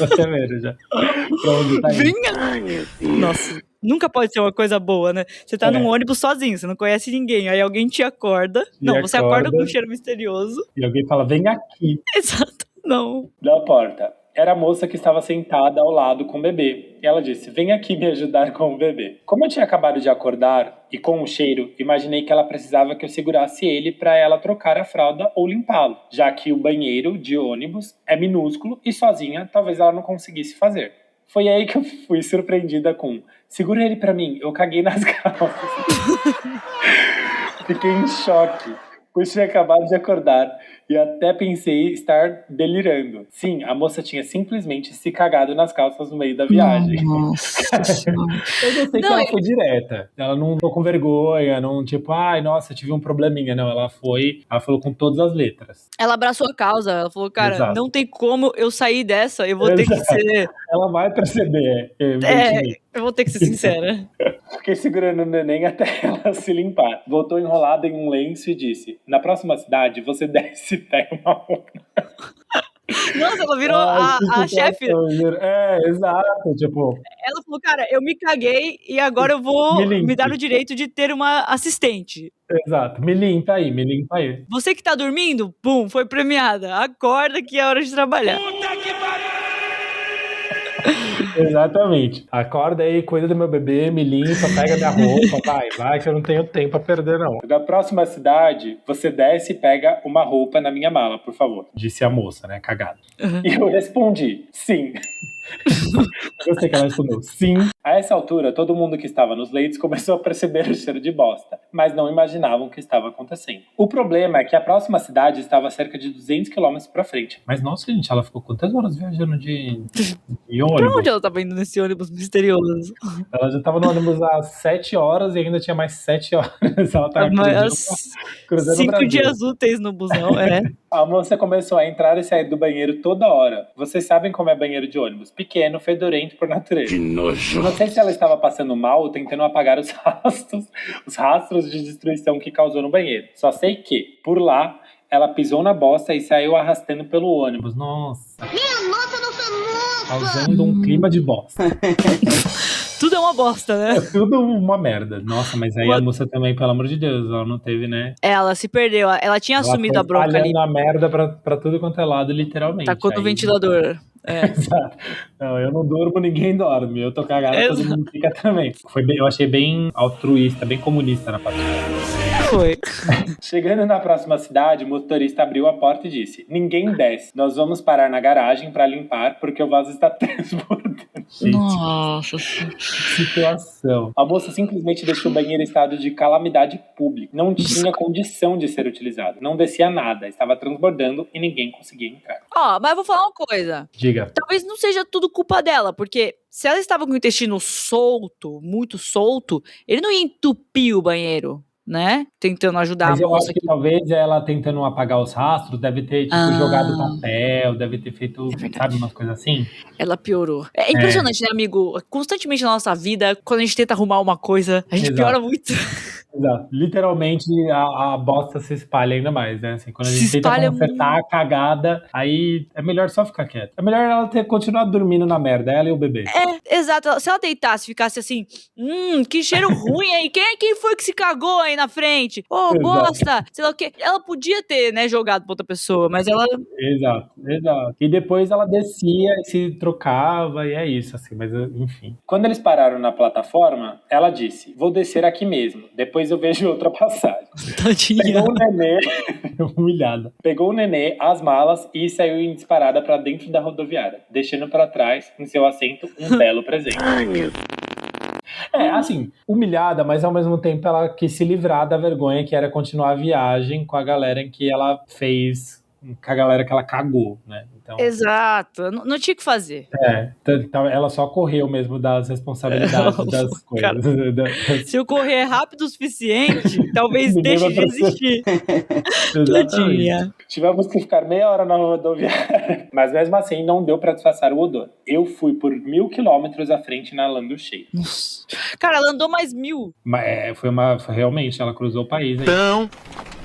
até vendo, já. Tá Venha! Nossa, nunca pode ser uma coisa boa, né? Você tá num ônibus sozinho, você não conhece ninguém, aí alguém te acorda. Você acorda com um cheiro misterioso. E alguém fala, vem aqui. Exato, não. Da porta. Era a moça que estava sentada ao lado com o bebê. E ela disse, vem aqui me ajudar com o bebê. Como eu tinha acabado de acordar e com o cheiro, imaginei que ela precisava que eu segurasse ele para ela trocar a fralda ou limpá-lo, já que o banheiro de ônibus é minúsculo e sozinha talvez ela não conseguisse fazer. Foi aí que eu fui surpreendida com, segura ele para mim, eu caguei nas calças. Fiquei em choque, pois tinha acabado de acordar. E até pensei estar delirando. Sim, a moça tinha simplesmente se cagado nas calças no meio da viagem. Nossa senhora. Eu gostei que ela foi direta. Ela não ficou com vergonha, não tipo, ai, nossa, tive um probleminha. Não, ela falou com todas as letras. Ela abraçou a causa, ela falou, cara, Exato. Não tem como eu sair dessa, eu vou ter que ser... Ela vai perceber. Eu vou ter que ser sincera. Fiquei segurando o neném até ela se limpar. Voltou enrolada em um lenço e disse, na próxima cidade, você desce e pega uma roupa. Nossa, ela virou a chefe. Exato, tipo... Ela falou, cara, eu me caguei e agora eu vou me dar o direito de ter uma assistente. Exato, me limpa aí. Você que tá dormindo, pum, foi premiada. Acorda que é hora de trabalhar. Puta que pariu! Exatamente. Acorda aí, cuida do meu bebê, me limpa, pega minha roupa, vai, que eu não tenho tempo a perder, não. Da próxima cidade, você desce e pega uma roupa na minha mala, por favor. Disse a moça, né, cagada. E eu respondi, sim. Eu sei que ela respondeu, sim. A essa altura, todo mundo que estava nos leitos começou a perceber o cheiro de bosta, mas não imaginavam o que estava acontecendo. O problema é que a próxima cidade estava a cerca de 200 quilômetros pra frente. Mas nossa, gente, ela ficou quantas horas viajando de ônibus? Pra onde ela tava indo nesse ônibus misterioso? Ela já tava no ônibus há 7 horas e ainda tinha mais 7 horas. Ela tava cruzando 5 dias úteis no busão, A moça começou a entrar e sair do banheiro toda hora. Vocês sabem como é banheiro de ônibus. Pequeno, fedorento por natureza. Que nojo. Não sei se ela estava passando mal ou tentando apagar os rastros de destruição que causou no banheiro. Só sei que, por lá, ela pisou na bosta e saiu arrastando pelo ônibus. Nossa. Minha nossa, não sou moça! Causando um clima de bosta. Tudo é uma bosta, né? É tudo uma merda. Nossa, mas aí a moça também, pelo amor de Deus, ela não teve, né? Ela se perdeu. Ela tinha assumido a bronca ali. Ela a merda pra tudo quanto é lado, literalmente. Tacou no ventilador. Exato. Não, eu não durmo, ninguém dorme. Eu tô cagado, todo mundo fica também. Eu achei bem altruísta, bem comunista na parte dela. Foi. Chegando na próxima cidade, o motorista abriu a porta e disse, ninguém desce. Nós vamos parar na garagem pra limpar, porque o vaso está transbordando. Gente, nossa, que situação. A moça simplesmente deixou o banheiro em estado de calamidade pública. Não tinha condição de ser utilizado. Não descia nada, estava transbordando e ninguém conseguia entrar. Mas eu vou falar uma coisa. Diga. Talvez não seja tudo culpa dela, porque se ela estava com o intestino solto, muito solto, ele não ia entupir o banheiro. né? Tentando ajudar Mas a eu moça acho que aqui. talvez ela tentando apagar os rastros, deve ter, tipo, jogado papel, deve ter feito, verdade. sabe, umas coisas assim. Ela piorou. É impressionante, né, amigo? Constantemente na nossa vida, quando a gente tenta arrumar uma coisa, a gente piora Exato. muito. Exato. Literalmente a bosta se espalha ainda mais, né? Assim, quando a Se gente tenta espalha consertar a cagada, aí é melhor só ficar quieto. É melhor ela ter continuado dormindo na merda, ela e o bebê. Exato. Se ela deitasse, ficasse assim, que cheiro ruim aí. Quem foi que se cagou aí na frente? Ô, Exato. bosta! Sei lá o quê. Ela podia ter, né, jogado pra outra pessoa, mas ela... Exato, exato. E depois ela descia e se trocava, e é isso, assim, mas enfim. Quando eles pararam na plataforma, ela disse: vou descer aqui mesmo, depois eu vejo outra passagem. Tadinha. Pegou o nenê, humilhada. Pegou o nenê, as malas e saiu em disparada pra dentro da rodoviária, deixando pra trás, em seu assento, um belo presente. Assim, humilhada, mas ao mesmo tempo ela quis se livrar da vergonha que era continuar a viagem com a galera em que ela fez, com a galera que ela cagou, né? Então, Exato. Não tinha o que fazer. então ela só correu mesmo das responsabilidades das Cara, coisas. se eu correr rápido o suficiente, talvez Ninguém deixe vai de existir. Exatamente. Tadinha. Tivemos que ficar meia hora na rodoviária, mas mesmo assim não deu pra disfarçar o odor. Eu fui por 1.000 quilômetros à frente inalando o cheiro. Nossa. Cara, ela andou mais 1.000. Mas foi realmente, ela cruzou o país aí.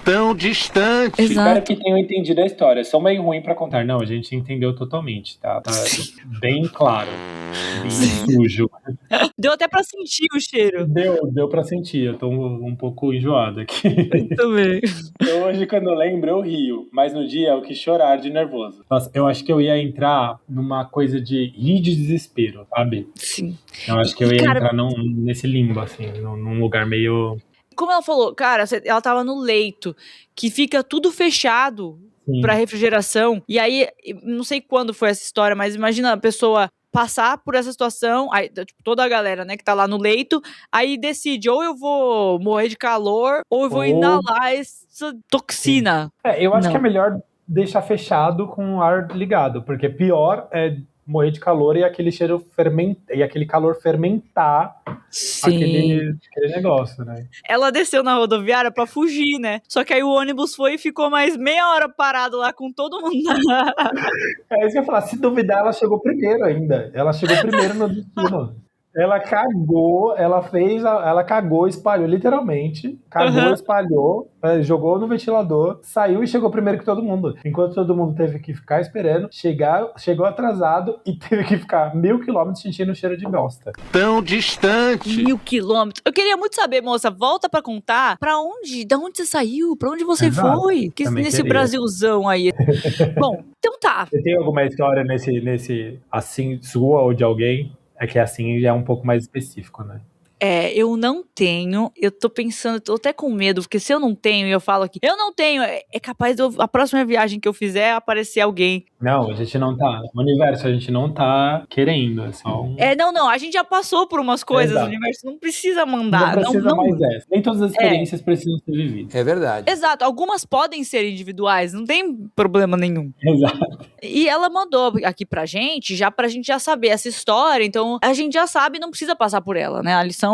Tão distante. Exato. Espero que tenham entendido a história. Sou meio ruim pra contar. Não, a gente entendeu totalmente, tá? Tá bem claro. Bem sujo. Deu até pra sentir o cheiro. Deu pra sentir. Eu tô um pouco enjoado aqui. Também. Hoje, quando eu lembro, eu rio. Mas no dia eu quis chorar de nervoso. Nossa, eu acho que eu ia entrar numa coisa de rir de desespero, sabe? Sim. Eu acho que eu ia Cara, entrar nesse limbo, assim, num lugar meio... como ela falou, cara, ela tava no leito, que fica tudo fechado pra refrigeração. E aí, não sei quando foi essa história, mas imagina a pessoa passar por essa situação, aí, tipo, toda a galera, né, que tá lá no leito, aí decide, ou eu vou morrer de calor, ou eu vou inalar essa toxina. Eu acho que é melhor deixar fechado com o ar ligado, porque pior é morrer de calor e aquele cheiro e aquele calor fermentar aquele negócio, né? Ela desceu na rodoviária pra fugir, né? Só que aí o ônibus foi e ficou mais meia hora parado lá com todo mundo. É isso que eu ia falar, se duvidar, ela chegou primeiro ainda. Ela chegou primeiro no destino. Ela cagou, ela cagou, espalhou, literalmente. Cagou, espalhou, jogou no ventilador, saiu e chegou primeiro que todo mundo. Enquanto todo mundo teve que ficar esperando, chegou atrasado e teve que ficar 1.000 quilômetros sentindo o cheiro de bosta. Tão distante. 1.000 quilômetros. Eu queria muito saber, moça, volta pra contar pra onde? Da onde você saiu? Pra onde você foi? Nesse queria. Brasilzão aí. Bom, então tá. Você tem alguma história nesse assim, sua ou de alguém? É que assim já é um pouco mais específico, né? Eu não tenho, eu tô pensando, tô até com medo, porque se eu não tenho e eu falo aqui, eu não tenho, é capaz de a próxima viagem que eu fizer aparecer alguém. Não, a gente não tá, no universo a gente não tá querendo, é só um... Não, a gente já passou por umas coisas, Exato. O universo não precisa mandar. Não precisa mais dessa, nem todas as experiências precisam ser vividas. É verdade. Exato, algumas podem ser individuais, não tem problema nenhum. Exato. E ela mandou aqui pra gente já saber essa história, então a gente já sabe, não precisa passar por ela, né? A lição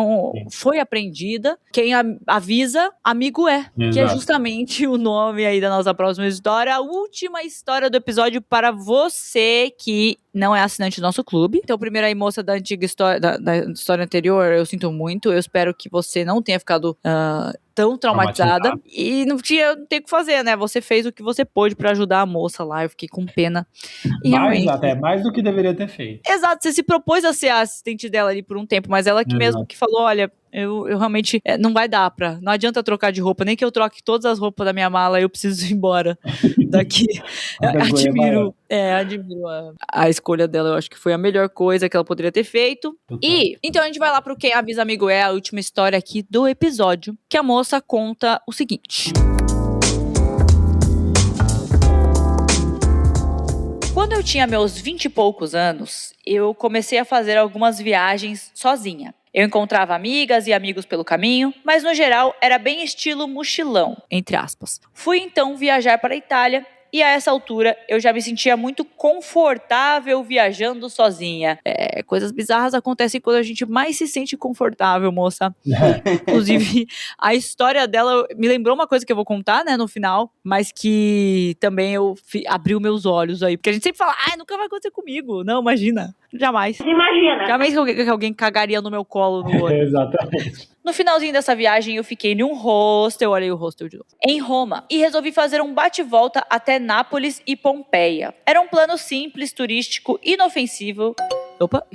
foi aprendida, quem avisa, amigo é. Exato. Que é justamente o nome aí da nossa próxima história, a última história do episódio para você que não é assinante do nosso clube. Então, primeiro aí, moça da antiga história, da história anterior, eu sinto muito, eu espero que você não tenha ficado tão traumatizada. E não tem o que fazer, né? Você fez o que você pôde pra ajudar a moça lá, eu fiquei com pena. Até mais do que deveria ter feito. Exato, você se propôs a ser a assistente dela ali por um tempo, mas ela que mesmo que falou, olha, eu realmente, não vai dar não adianta trocar de roupa, nem que eu troque todas as roupas da minha mala, eu preciso ir embora daqui. Admiro a escolha dela, eu acho que foi a melhor coisa que ela poderia ter feito. E, então a gente vai lá pro Quem Avisa Amigo É, a última história aqui do episódio, que a moça conta o seguinte. Quando eu tinha meus 20 e poucos anos, eu comecei a fazer algumas viagens sozinha. Eu encontrava amigas e amigos pelo caminho, mas no geral era bem estilo mochilão, entre aspas. Fui então viajar para a Itália e a essa altura eu já me sentia muito confortável viajando sozinha. Coisas bizarras acontecem quando a gente mais se sente confortável, moça. Inclusive, a história dela me lembrou uma coisa que eu vou contar, né, no final, mas que também abriu meus olhos aí. Porque a gente sempre fala, nunca vai acontecer comigo. Não, imagina. Jamais. Imagina. Jamais que alguém cagaria no meu colo no olho. Exatamente. No finalzinho dessa viagem, eu fiquei em um hostel, olha aí o hostel de novo, em Roma, e resolvi fazer um bate-volta até Nápoles e Pompeia. Era um plano simples, turístico, inofensivo. Opa,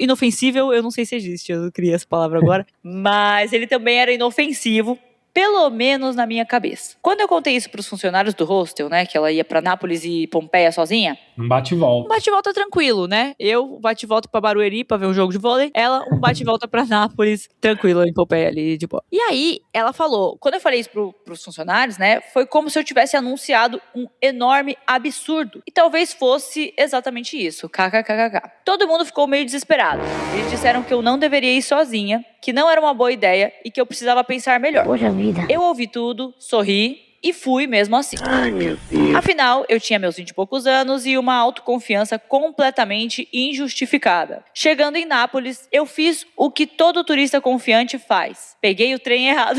inofensível, eu não sei se existe, eu criei essa palavra agora, mas ele também era inofensivo. Pelo menos na minha cabeça. Quando eu contei isso pros funcionários do hostel, né, que ela ia pra Nápoles e Pompeia sozinha. Um bate-volta. Um bate-volta tranquilo, né? Eu, bate-volta pra Barueri pra ver um jogo de vôlei. Ela, um bate-volta pra Nápoles, tranquilo, em Pompeia ali, de boa. E aí, ela falou, quando eu falei isso pros funcionários, né, foi como se eu tivesse anunciado um enorme absurdo. E talvez fosse exatamente isso, kkkk. Todo mundo ficou meio desesperado. Eles disseram que eu não deveria ir sozinha, que não era uma boa ideia e que eu precisava pensar melhor. Poxa vida. Eu ouvi tudo, sorri e fui mesmo assim. Ai, meu Deus. Afinal, eu tinha meus 20 e poucos anos e uma autoconfiança completamente injustificada. Chegando em Nápoles, eu fiz o que todo turista confiante faz. Peguei o trem errado.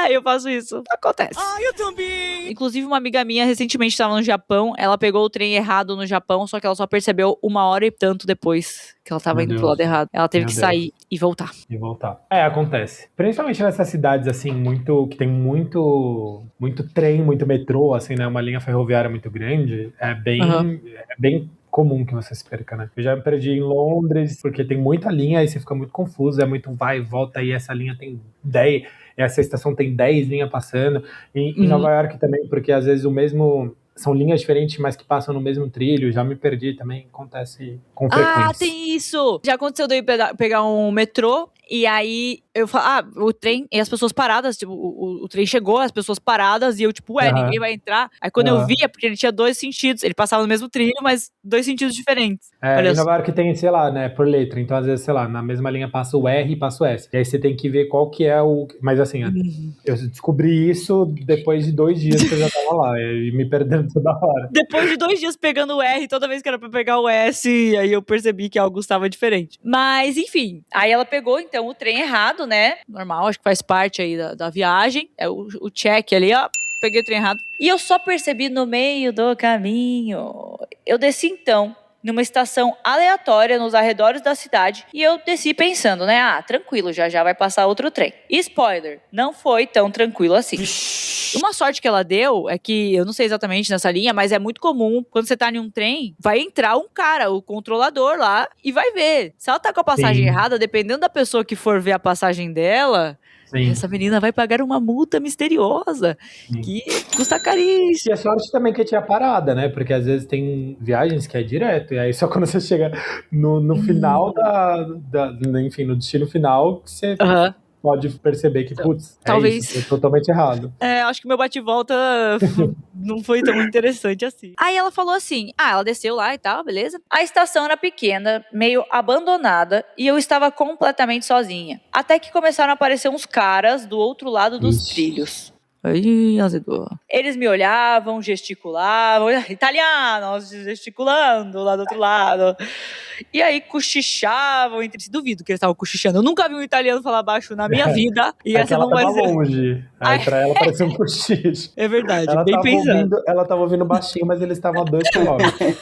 Eu faço isso. Acontece. Eu também! Inclusive, uma amiga minha recentemente estava no Japão. Ela pegou o trem errado no Japão, só que ela só percebeu 1 hora e tanto depois que ela estava Meu indo pro Deus. lado errado. Ela teve Meu que Deus. sair e voltar. E voltar. Acontece. Principalmente nessas cidades, assim, que tem muito trem, muito metrô, assim, né? Uma linha ferroviária muito grande. É bem comum que você se perca, né? Eu já me perdi em Londres, porque tem muita linha, aí você fica muito confuso, é muito vai e volta, e essa linha tem 10, essa estação tem 10 linhas passando. Em Nova York também, porque às vezes são linhas diferentes, mas que passam no mesmo trilho. Já me perdi também, acontece com frequência. Tem isso! Já aconteceu de eu pegar um metrô e aí eu falo, o trem e as pessoas paradas, tipo, o trem chegou, as pessoas paradas e eu, tipo, ninguém vai entrar. Aí quando eu via, porque ele tinha 2 sentidos, ele passava no mesmo trilho, mas 2 sentidos diferentes. Em Nova York tem, sei lá, né, por letra. Então, às vezes, sei lá, na mesma linha passa o R e passa o S. E aí você tem que ver qual que é o... Mas assim, eu descobri isso depois de 2 dias que eu já tava lá. E me perdendo toda hora. Depois de 2 dias pegando o R, toda vez que era pra pegar o S, aí eu percebi que algo estava diferente. Mas, enfim, aí ela pegou, então, o trem errado, né? Normal, acho que faz parte aí da viagem. É o check ali, ó. Peguei o trem errado. E eu só percebi no meio do caminho. Eu desci, então, numa estação aleatória nos arredores da cidade, e eu desci pensando, né, tranquilo, já vai passar outro trem. E spoiler, não foi tão tranquilo assim. Uma sorte que ela deu é que, eu não sei exatamente nessa linha, mas é muito comum, quando você tá em um trem, vai entrar um cara, o controlador lá, e vai ver. Se ela tá com a passagem errada, dependendo da pessoa que for ver a passagem dela... Sim. Essa menina vai pagar uma multa misteriosa, que custa caríssimo. E a sorte também que tinha parada, né? Porque às vezes tem viagens que é direto, e aí só quando você chega no final enfim, no destino final, que você pode perceber que, putz, talvez isso, é totalmente errado. Acho que meu bate-volta não foi tão interessante assim. Aí ela falou assim, ela desceu lá e tal, beleza? A estação era pequena, meio abandonada, e eu estava completamente sozinha. Até que começaram a aparecer uns caras do outro lado dos trilhos. Ai, azedou. Eles me olhavam, gesticulavam, italianos gesticulando lá do outro lado. E aí cochichavam entre si. Duvido que eles estavam cochichando. Eu nunca vi um italiano falar baixo na minha vida. E essa não vai ser. Longe. Aí pra ela parecia um cochicho. É verdade, bem pensando. Ela tava ouvindo baixinho, mas eles estavam a 2 quilômetros.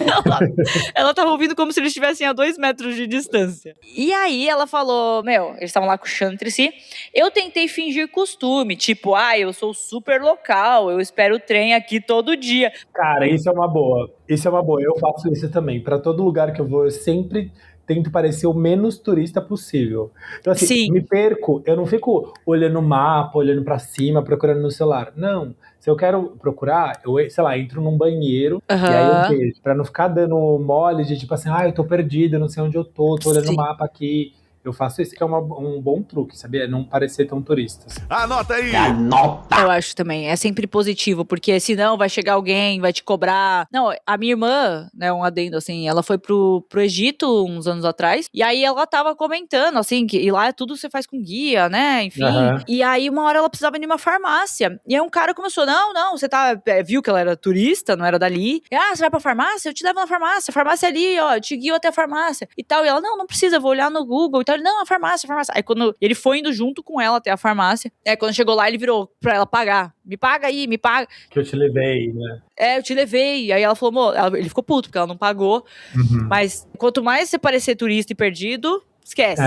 Ela tava ouvindo como se eles estivessem a 2 metros de distância. E aí ela falou, eles estavam lá cochichando entre si. Eu tentei fingir costume, tipo, eu sou super local, eu espero o trem aqui todo dia. Cara, isso é uma boa. Eu faço isso também. Pra todo lugar que eu vou, eu sempre tento parecer o menos turista possível. Então, assim, me perco, eu não fico olhando o mapa, olhando pra cima, procurando no celular. Não. Se eu quero procurar, eu, sei lá, entro num banheiro e aí eu vejo. Pra não ficar dando mole de tipo assim, eu tô perdido, eu não sei onde eu tô olhando o mapa aqui. Eu faço isso, que é um bom truque, sabia? Não parecer tão turistas. Anota aí. Eu acho também, é sempre positivo, porque senão vai chegar alguém, vai te cobrar. Não, a minha irmã, né, um adendo, assim, ela foi pro Egito uns anos atrás, e aí ela tava comentando, assim, que e lá tudo você faz com guia, né, enfim. Aham. E aí uma hora ela precisava ir numa farmácia, e aí um cara começou, não, você viu que ela era turista, não era dali. Você vai pra farmácia? Eu te levo na farmácia, a farmácia é ali, ó, eu te guio até a farmácia, e tal. E ela, não precisa, eu vou olhar no Google, e tal. Ele, não, a farmácia. Aí quando ele foi indo junto com ela até a farmácia, quando chegou lá, ele virou pra ela pagar. Me paga aí, me paga. Que eu te levei, né? Eu te levei. Aí ela falou, ele ficou puto, porque ela não pagou. Uhum. Mas quanto mais você parecer turista e perdido, esquece.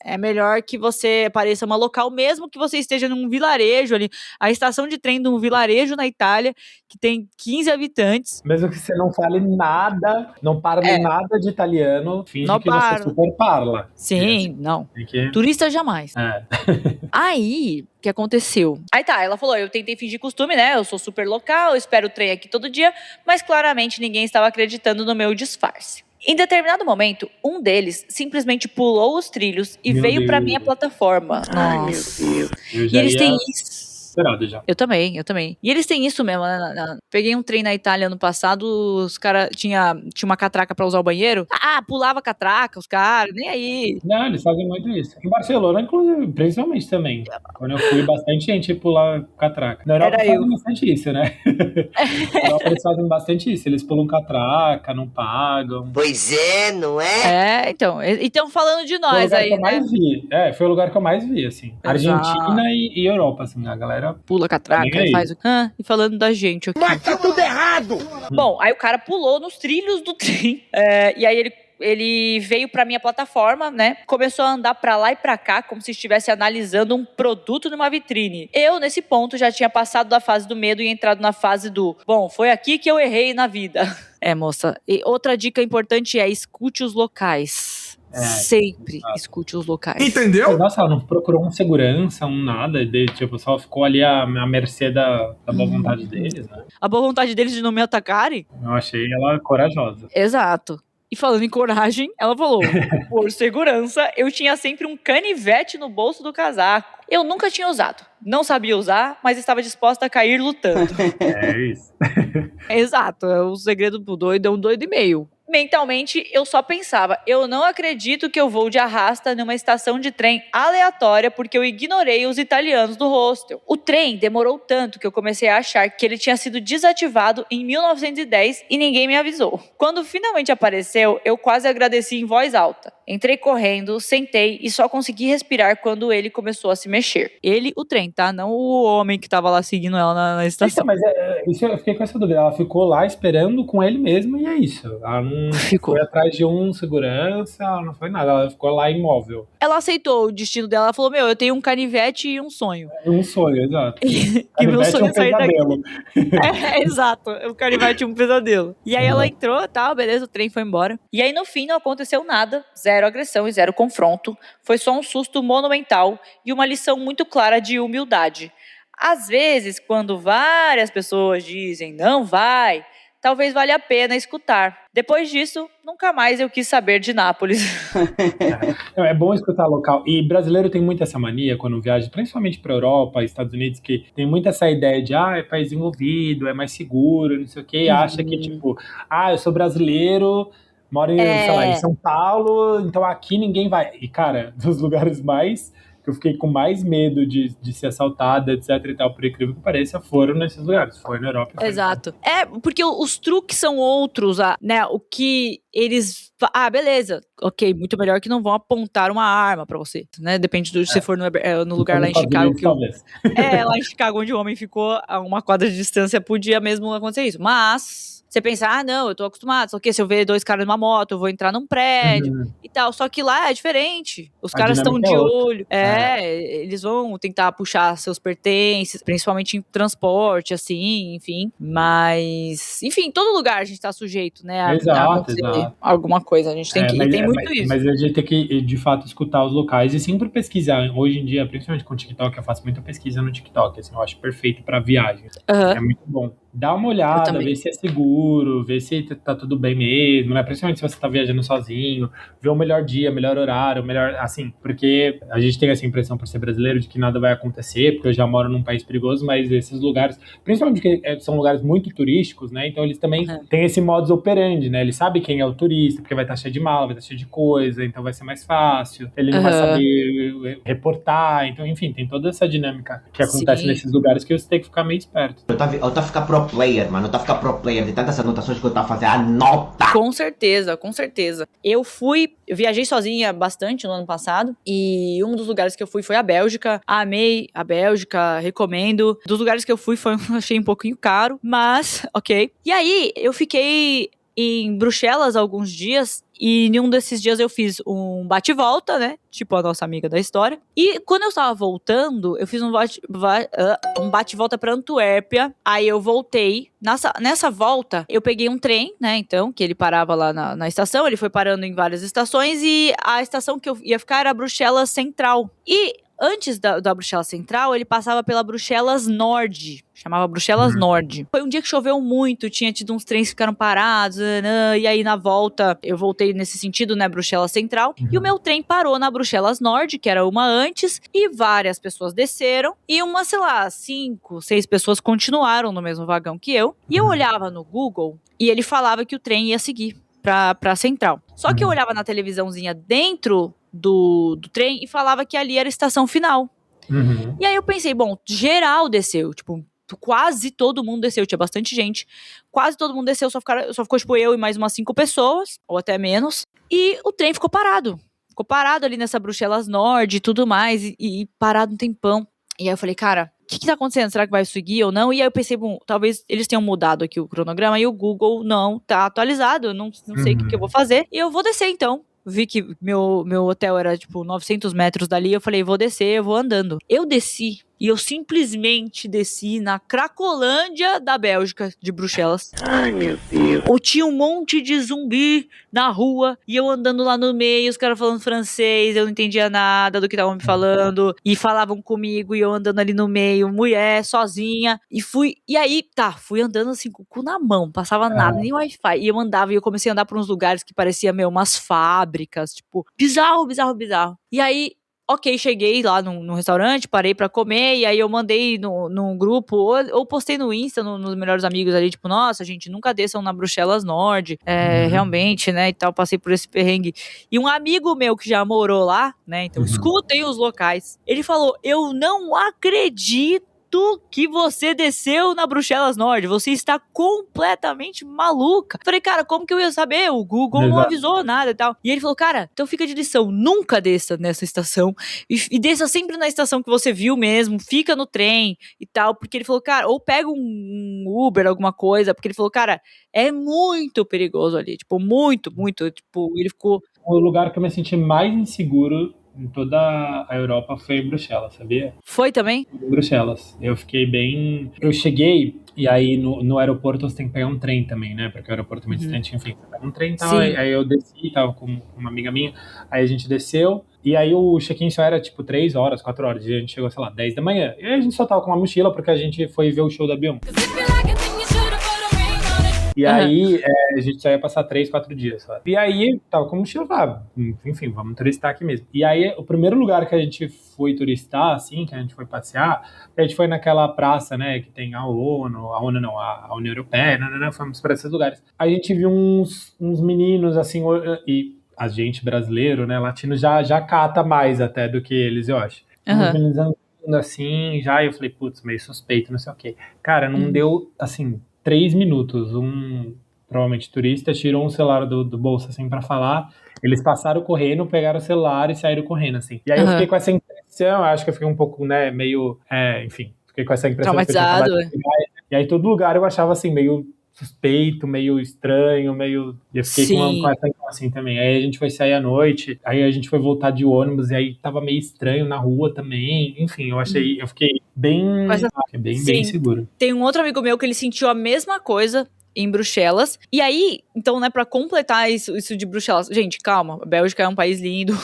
É melhor que você pareça uma local, mesmo que você esteja num vilarejo ali. A estação de trem de um vilarejo na Itália, que tem 15 habitantes. Mesmo que você não fale nada, não parle nada de italiano, finge Não que paro. você super parla. Sim, não. Porque... Turista jamais. É. Aí, o que aconteceu? Aí tá, ela falou, eu tentei fingir costume, né? Eu sou super local, eu espero o trem aqui todo dia, mas claramente ninguém estava acreditando no meu disfarce. Em determinado momento, um deles simplesmente pulou os trilhos e Meu veio pra Deus. minha plataforma. Ai, meu Nossa. Deus. Eu E já eles ia têm isso. esperado já. Eu também. E eles têm isso mesmo, né? Peguei um trem na Itália ano passado, os caras tinha uma catraca pra usar o banheiro. Pulava a catraca, os caras, nem aí. Não, eles fazem muito isso. Em Barcelona, inclusive, principalmente também. Quando eu fui, bastante gente ia pular catraca. Na Europa Era fazem eu. bastante isso, né? Na Europa eles fazem bastante isso. Eles pulam catraca, não pagam. Pois é, não é? Então falando de Foi o nós lugar aí, que eu né? mais vi. Foi o lugar que eu mais vi, assim. Exato. Argentina e Europa, assim. A galera... Pula catraca, Nem aí. faz o... E falando da gente aqui. Mas tá tudo errado. Bom, aí o cara pulou nos trilhos do trem. E aí ele veio pra minha plataforma, né? Começou a andar pra lá e pra cá, como se estivesse analisando um produto numa vitrine. Eu, nesse ponto, já tinha passado da fase do medo e entrado na fase do... Bom, foi aqui que eu errei na vida. Moça. E outra dica importante é escute os locais. Sempre escute os locais. Entendeu? Nossa, ela não procurou um segurança, um nada. Tipo, só ficou ali à mercê da boa vontade deles, né? A boa vontade deles de não me atacarem? Eu achei ela corajosa. Exato. E falando em coragem, ela falou, por segurança, eu tinha sempre um canivete no bolso do casaco. Eu nunca tinha usado. Não sabia usar, mas estava disposta a cair lutando. É isso. Exato. O segredo do doido é um doido e meio. Mentalmente, eu só pensava, eu não acredito que eu vou de arrasta numa estação de trem aleatória porque eu ignorei os italianos do hostel. O trem demorou tanto que eu comecei a achar que ele tinha sido desativado em 1910 e ninguém me avisou. Quando finalmente apareceu, eu quase agradeci em voz alta. Entrei correndo, sentei e só consegui respirar quando ele começou a se mexer. Ele, o trem, tá? Não o homem que tava lá seguindo ela na estação. Mas isso eu fiquei com essa dúvida. Ela ficou lá esperando com ele mesmo e é isso. Ela não foi atrás de um segurança, ela não foi nada. Ela ficou lá imóvel. Ela aceitou o destino dela. Ela falou, eu tenho um canivete e um sonho. Um sonho, exato. E meu sonho é sair daqui. pesadelo. Exato. O canivete é um pesadelo. E aí ela entrou, tal, beleza, o trem foi embora. E aí no fim não aconteceu nada. Zero agressão e zero confronto. Foi só um susto monumental e uma lição muito clara de humildade. Às vezes, quando várias pessoas dizem não vai, talvez valha a pena escutar. Depois disso, nunca mais eu quis saber de Nápoles. É bom escutar local. E brasileiro tem muito essa mania quando viaja, principalmente para Europa, Estados Unidos, que tem muito essa ideia de é país envolvido, é mais seguro, não sei o quê, e acha que tipo, eu sou brasileiro, moro sei lá, em São Paulo, então aqui ninguém vai. E cara, dos lugares mais que eu fiquei com mais medo de ser assaltada, etc e tal, por incrível que pareça, foram nesses lugares. Foi na Europa. Exato. Porque os truques são outros, né? O que eles... beleza. Ok, muito melhor que não vão apontar uma arma pra você, né? Depende de se for no lugar lá em Chicago. Lá em Chicago, onde o homem ficou a uma quadra de distância, podia mesmo acontecer isso. Mas... Você pensa, não, eu tô acostumado, só que se eu ver dois caras numa moto, eu vou entrar num prédio e tal. Só que lá é diferente. Os caras estão de olho. Eles vão tentar puxar seus pertences, principalmente em transporte, assim, enfim. Mas, enfim, todo lugar a gente tá sujeito, né? A acontecer alguma coisa. A gente tem que... tem muito isso. Mas a gente tem que, de fato, escutar os locais e sempre pesquisar. Hoje em dia, principalmente com o TikTok, eu faço muita pesquisa no TikTok. Assim, eu acho perfeito pra viagem. É muito bom dá uma olhada, vê se é seguro, vê se tá tudo bem mesmo, né? Principalmente se você tá viajando sozinho, vê o melhor dia, melhor horário, melhor, assim, porque a gente tem essa impressão por ser brasileiro de que nada vai acontecer, porque eu já moro num país perigoso, mas esses lugares, principalmente porque são lugares muito turísticos, né? Então eles também têm esse modus operandi, né? Eles sabem quem é o turista, porque vai estar cheio de mala, vai estar cheio de coisa, então vai ser mais fácil, ele não vai saber reportar, então, enfim, tem toda essa dinâmica que acontece nesses lugares que você tem que ficar meio esperto. Eu tô a ficar pro player, mano, eu tô a ficar pro player de tantas anotações que eu tô a fazer, anota! Com certeza. Eu viajei sozinha bastante no ano passado, e um dos lugares que eu fui foi a Bélgica. Amei a Bélgica, recomendo. Dos lugares que eu fui, achei um pouquinho caro, mas ok. E aí, eu fiquei em Bruxelas alguns dias, e em um desses dias eu fiz um bate-volta, né? Tipo a nossa amiga da história. E quando eu estava voltando, eu fiz um bate-volta pra Antuérpia. Aí eu voltei. Nessa volta, eu peguei um trem, né? Então, que ele parava lá na estação. Ele foi parando em várias estações. E a estação que eu ia ficar era Bruxelas Central. E antes da Bruxelas Central, ele passava pela Bruxelas Nord. Chamava Bruxelas Nord. Foi um dia que choveu muito, tinha tido uns trens que ficaram parados, e aí na volta, eu voltei nesse sentido, né, Bruxelas Central, e o meu trem parou na Bruxelas Nord, que era uma antes, e várias pessoas desceram, e 5, 6 pessoas continuaram no mesmo vagão que eu, e eu olhava no Google, e ele falava que o trem ia seguir pra Central. Só que eu olhava na televisãozinha dentro do trem e falava que ali era a estação final. E aí eu pensei, bom, geral desceu, tipo, quase todo mundo desceu, tinha bastante gente, quase todo mundo desceu, só ficou tipo eu e mais umas 5 pessoas, ou até menos, e o trem ficou parado ali nessa Bruxelas Nord e tudo mais, e parado um tempão. E aí eu falei, cara, o que tá acontecendo? Será que vai seguir ou não? E aí eu pensei, bom, talvez eles tenham mudado aqui o cronograma e o Google não tá atualizado, eu não sei o que eu vou fazer, e eu vou descer então. Vi que meu hotel era, tipo, 900 metros dali. Eu falei, vou descer, eu vou andando. Eu desci. E eu simplesmente desci na Cracolândia da Bélgica, de Bruxelas. Ai, meu Deus. Tinha um monte de zumbi na rua. E eu andando lá no meio, os caras falando francês. Eu não entendia nada do que estavam me falando. E falavam comigo, e eu andando ali no meio. Mulher, sozinha. E aí, fui andando assim, com o cu na mão. Passava nada, nem Wi-Fi. E eu andava, e eu comecei a andar por uns lugares que parecia, umas fábricas. Tipo, bizarro. E aí, ok, cheguei lá num restaurante, parei pra comer, e aí eu mandei num grupo, ou postei no Insta, nos melhores amigos ali, tipo, nossa, gente, nunca desçam na Bruxelas Nord, realmente, né, e tal, passei por esse perrengue. E um amigo meu que já morou lá, né, então escutem os locais, ele falou, eu não acredito que você desceu na Bruxelas Nord, você está completamente maluca. Falei, cara, como que eu ia saber? O Google não avisou nada e tal. E ele falou, cara, então fica de lição, nunca desça nessa estação, e desça sempre na estação que você viu mesmo, fica no trem e tal, porque ele falou, cara, ou pega um Uber, alguma coisa, porque ele falou, cara, é muito perigoso ali, tipo, muito, tipo, ele ficou... O lugar que eu me senti mais inseguro em toda a Europa foi em Bruxelas, sabia? Foi também? Em Bruxelas. Eu fiquei bem... Eu cheguei, e aí no aeroporto você tem que pegar um trem também, né? Porque o aeroporto é muito distante, enfim. Você pega um trem e tal, aí eu desci, tava com uma amiga minha, aí a gente desceu, e aí o check-in só era tipo 3 horas, 4 horas, e a gente chegou, sei lá, 10 da manhã. E aí a gente só tava com uma mochila, porque a gente foi ver o show da Beyoncé. E aí, a gente só ia passar 3, 4 dias. Sabe? E aí, tava com mochila, enfim, vamos turistar aqui mesmo. E aí, o primeiro lugar que a gente foi turistar, assim, que a gente foi passear, a gente foi naquela praça, né, que tem a União Europeia, fomos para esses lugares. A gente viu uns meninos, assim, e a gente brasileiro, né, latino, já cata mais até do que eles, eu acho. Uns meninos andando assim, já, e eu falei, putz, meio suspeito, não sei o quê. Cara, não deu, assim... 3 minutos, provavelmente turista, tirou um celular do bolso, assim, pra falar, eles passaram correndo, pegaram o celular e saíram correndo, assim. E aí eu fiquei com essa impressão, acho que eu fiquei um pouco, né, meio, enfim, fiquei com essa impressão. Traumatizado, E aí todo lugar eu achava, assim, meio suspeito, meio estranho, meio... E eu fiquei com essa impressão, assim, também. Aí a gente foi sair à noite, aí a gente foi voltar de ônibus, e aí tava meio estranho na rua também, enfim, eu fiquei bem seguro. Tem um outro amigo meu que ele sentiu a mesma coisa em Bruxelas. E aí, então, né, pra completar isso de Bruxelas... Gente, calma, a Bélgica é um país lindo.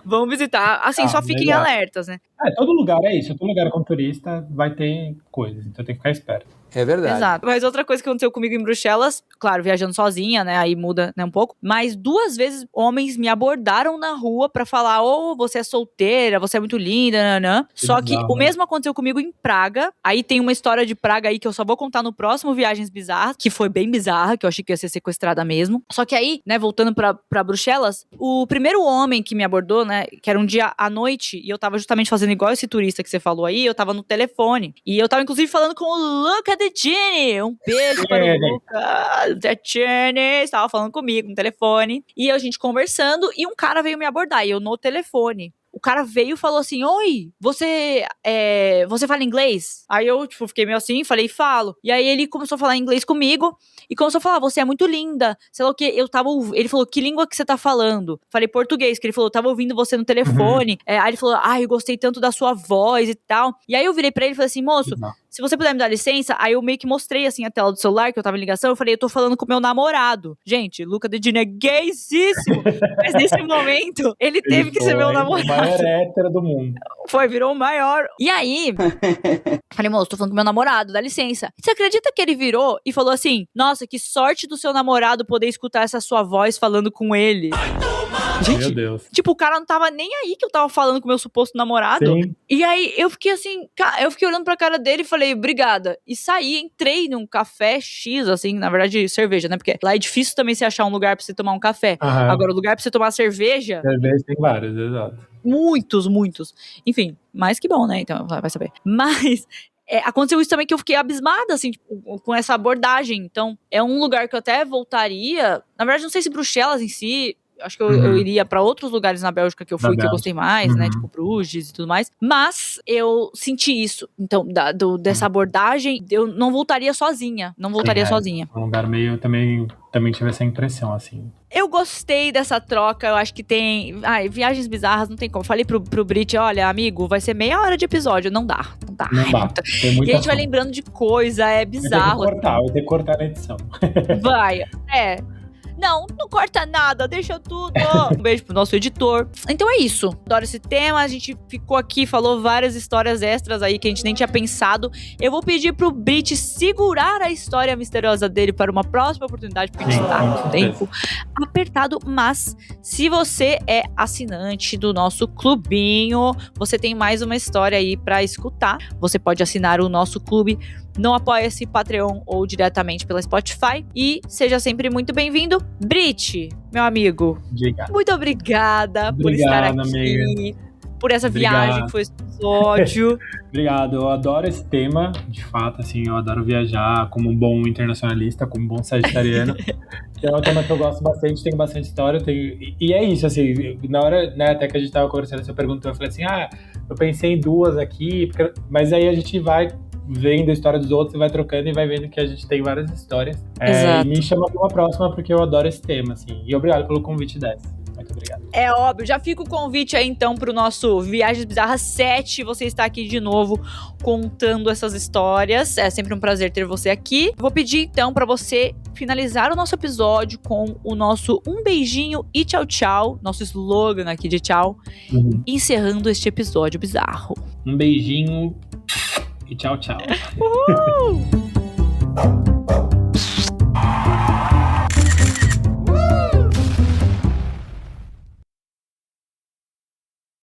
Vamos visitar. Assim, só fiquem alertas, né? Todo lugar é isso. Todo lugar com turista vai ter coisas, então tem que ficar esperto. É verdade. Exato. Mas outra coisa que aconteceu comigo em Bruxelas, claro, viajando sozinha, né, aí muda, né, um pouco, mas 2 vezes homens me abordaram na rua pra falar, você é solteira, você é muito linda, nanã. Só que o mesmo aconteceu comigo em Praga, aí tem uma história de Praga aí que eu só vou contar no próximo Viagens Bizarras, que foi bem bizarra, que eu achei que ia ser sequestrada mesmo. Só que aí, né, voltando pra Bruxelas, o primeiro homem que me abordou, né, que era um dia à noite, e eu tava justamente fazendo igual esse turista que você falou aí, eu tava no telefone. E eu tava, inclusive, falando com o Luca Decini. Um beijo para o Luca Decini. Estava falando comigo no telefone. E a gente conversando, e um cara veio me abordar, e eu no telefone. O cara veio e falou assim, oi, você fala inglês? Aí eu, fiquei meio assim, falei, falo. E aí ele começou a falar inglês comigo e começou a falar, você é muito linda. Sei lá o que, ele falou, que língua que você tá falando? Falei português, que ele falou, eu tava ouvindo você no telefone. Aí ele falou, eu gostei tanto da sua voz e tal. E aí eu virei pra ele e falei assim, moço, se você puder me dar licença, aí eu meio que mostrei assim a tela do celular, que eu tava em ligação, eu falei, eu tô falando com o meu namorado. Gente, Luca Decini é gaysíssimo. Mas nesse momento, ele teve que ser meu namorado. O maior hétero do mundo. Virou o maior. E aí, falei, moço, tô falando com meu namorado, dá licença. Você acredita que ele virou e falou assim, nossa, que sorte do seu namorado poder escutar essa sua voz falando com ele. Gente, meu Deus. O cara não tava nem aí que eu tava falando com o meu suposto namorado. Sim. E aí, eu fiquei assim, eu fiquei olhando pra cara dele e falei, obrigada. E saí, entrei num café X, assim, na verdade, cerveja, né? Porque lá é difícil também você achar um lugar pra você tomar um café. Agora, o lugar pra você tomar cerveja... Cerveja tem vários, exato. Muitos. Enfim, mais que bom, né? Então, vai saber. Mas... aconteceu isso também que eu fiquei abismada, assim, com essa abordagem. Então, é um lugar que eu até voltaria... Na verdade, não sei se Bruxelas em si... Acho que eu iria pra outros lugares na Bélgica que eu fui, que eu gostei mais, né? Tipo Bruges e tudo mais. Mas eu senti isso. Então, dessa abordagem, eu não voltaria sozinha. Não voltaria sozinha. Um lugar meio... Também tive essa impressão, assim. Eu gostei dessa troca, eu acho que tem... Viagens bizarras, não tem como. Falei pro Brit, olha, amigo, vai ser meia hora de episódio. Não dá. Não dá. E a gente vai lembrando de coisa, é bizarro. Vai ter que cortar na edição. Vai, Não corta nada, deixa tudo. Um beijo pro nosso editor. Então é isso. Adoro esse tema. A gente ficou aqui, falou várias histórias extras aí que a gente nem tinha pensado. Eu vou pedir pro Brit segurar a história misteriosa dele para uma próxima oportunidade, porque a gente tá com o tempo apertado. Mas, se você é assinante do nosso clubinho, você tem mais uma história aí pra escutar. Você pode assinar o nosso clube no Apoia-se, Patreon ou diretamente pela Spotify. E seja sempre muito bem-vindo. Brit, meu amigo, muito obrigada por estar aqui, amiga. Por essa viagem que foi esse episódio. Obrigado, eu adoro esse tema, de fato, assim, eu adoro viajar como um bom internacionalista, como um bom sagitariano. É um tema que eu gosto bastante, tenho bastante história, e é isso, assim, na hora, né, até que a gente tava conversando, você perguntou, eu falei assim, eu pensei em 2 aqui, mas aí a gente vai vendo a história dos outros e vai trocando e vai vendo que a gente tem várias histórias. E me chama pra uma próxima, porque eu adoro esse tema, assim. E obrigado pelo convite dessa. Muito obrigado. É óbvio. Já fica o convite aí, então, pro nosso Viagens Bizarras 7. Você está aqui de novo contando essas histórias. É sempre um prazer ter você aqui. Vou pedir, então, pra você finalizar o nosso episódio com o nosso um beijinho e tchau, tchau. Nosso slogan aqui de tchau. Encerrando este episódio bizarro. Um beijinho... E tchau, tchau. Uhul!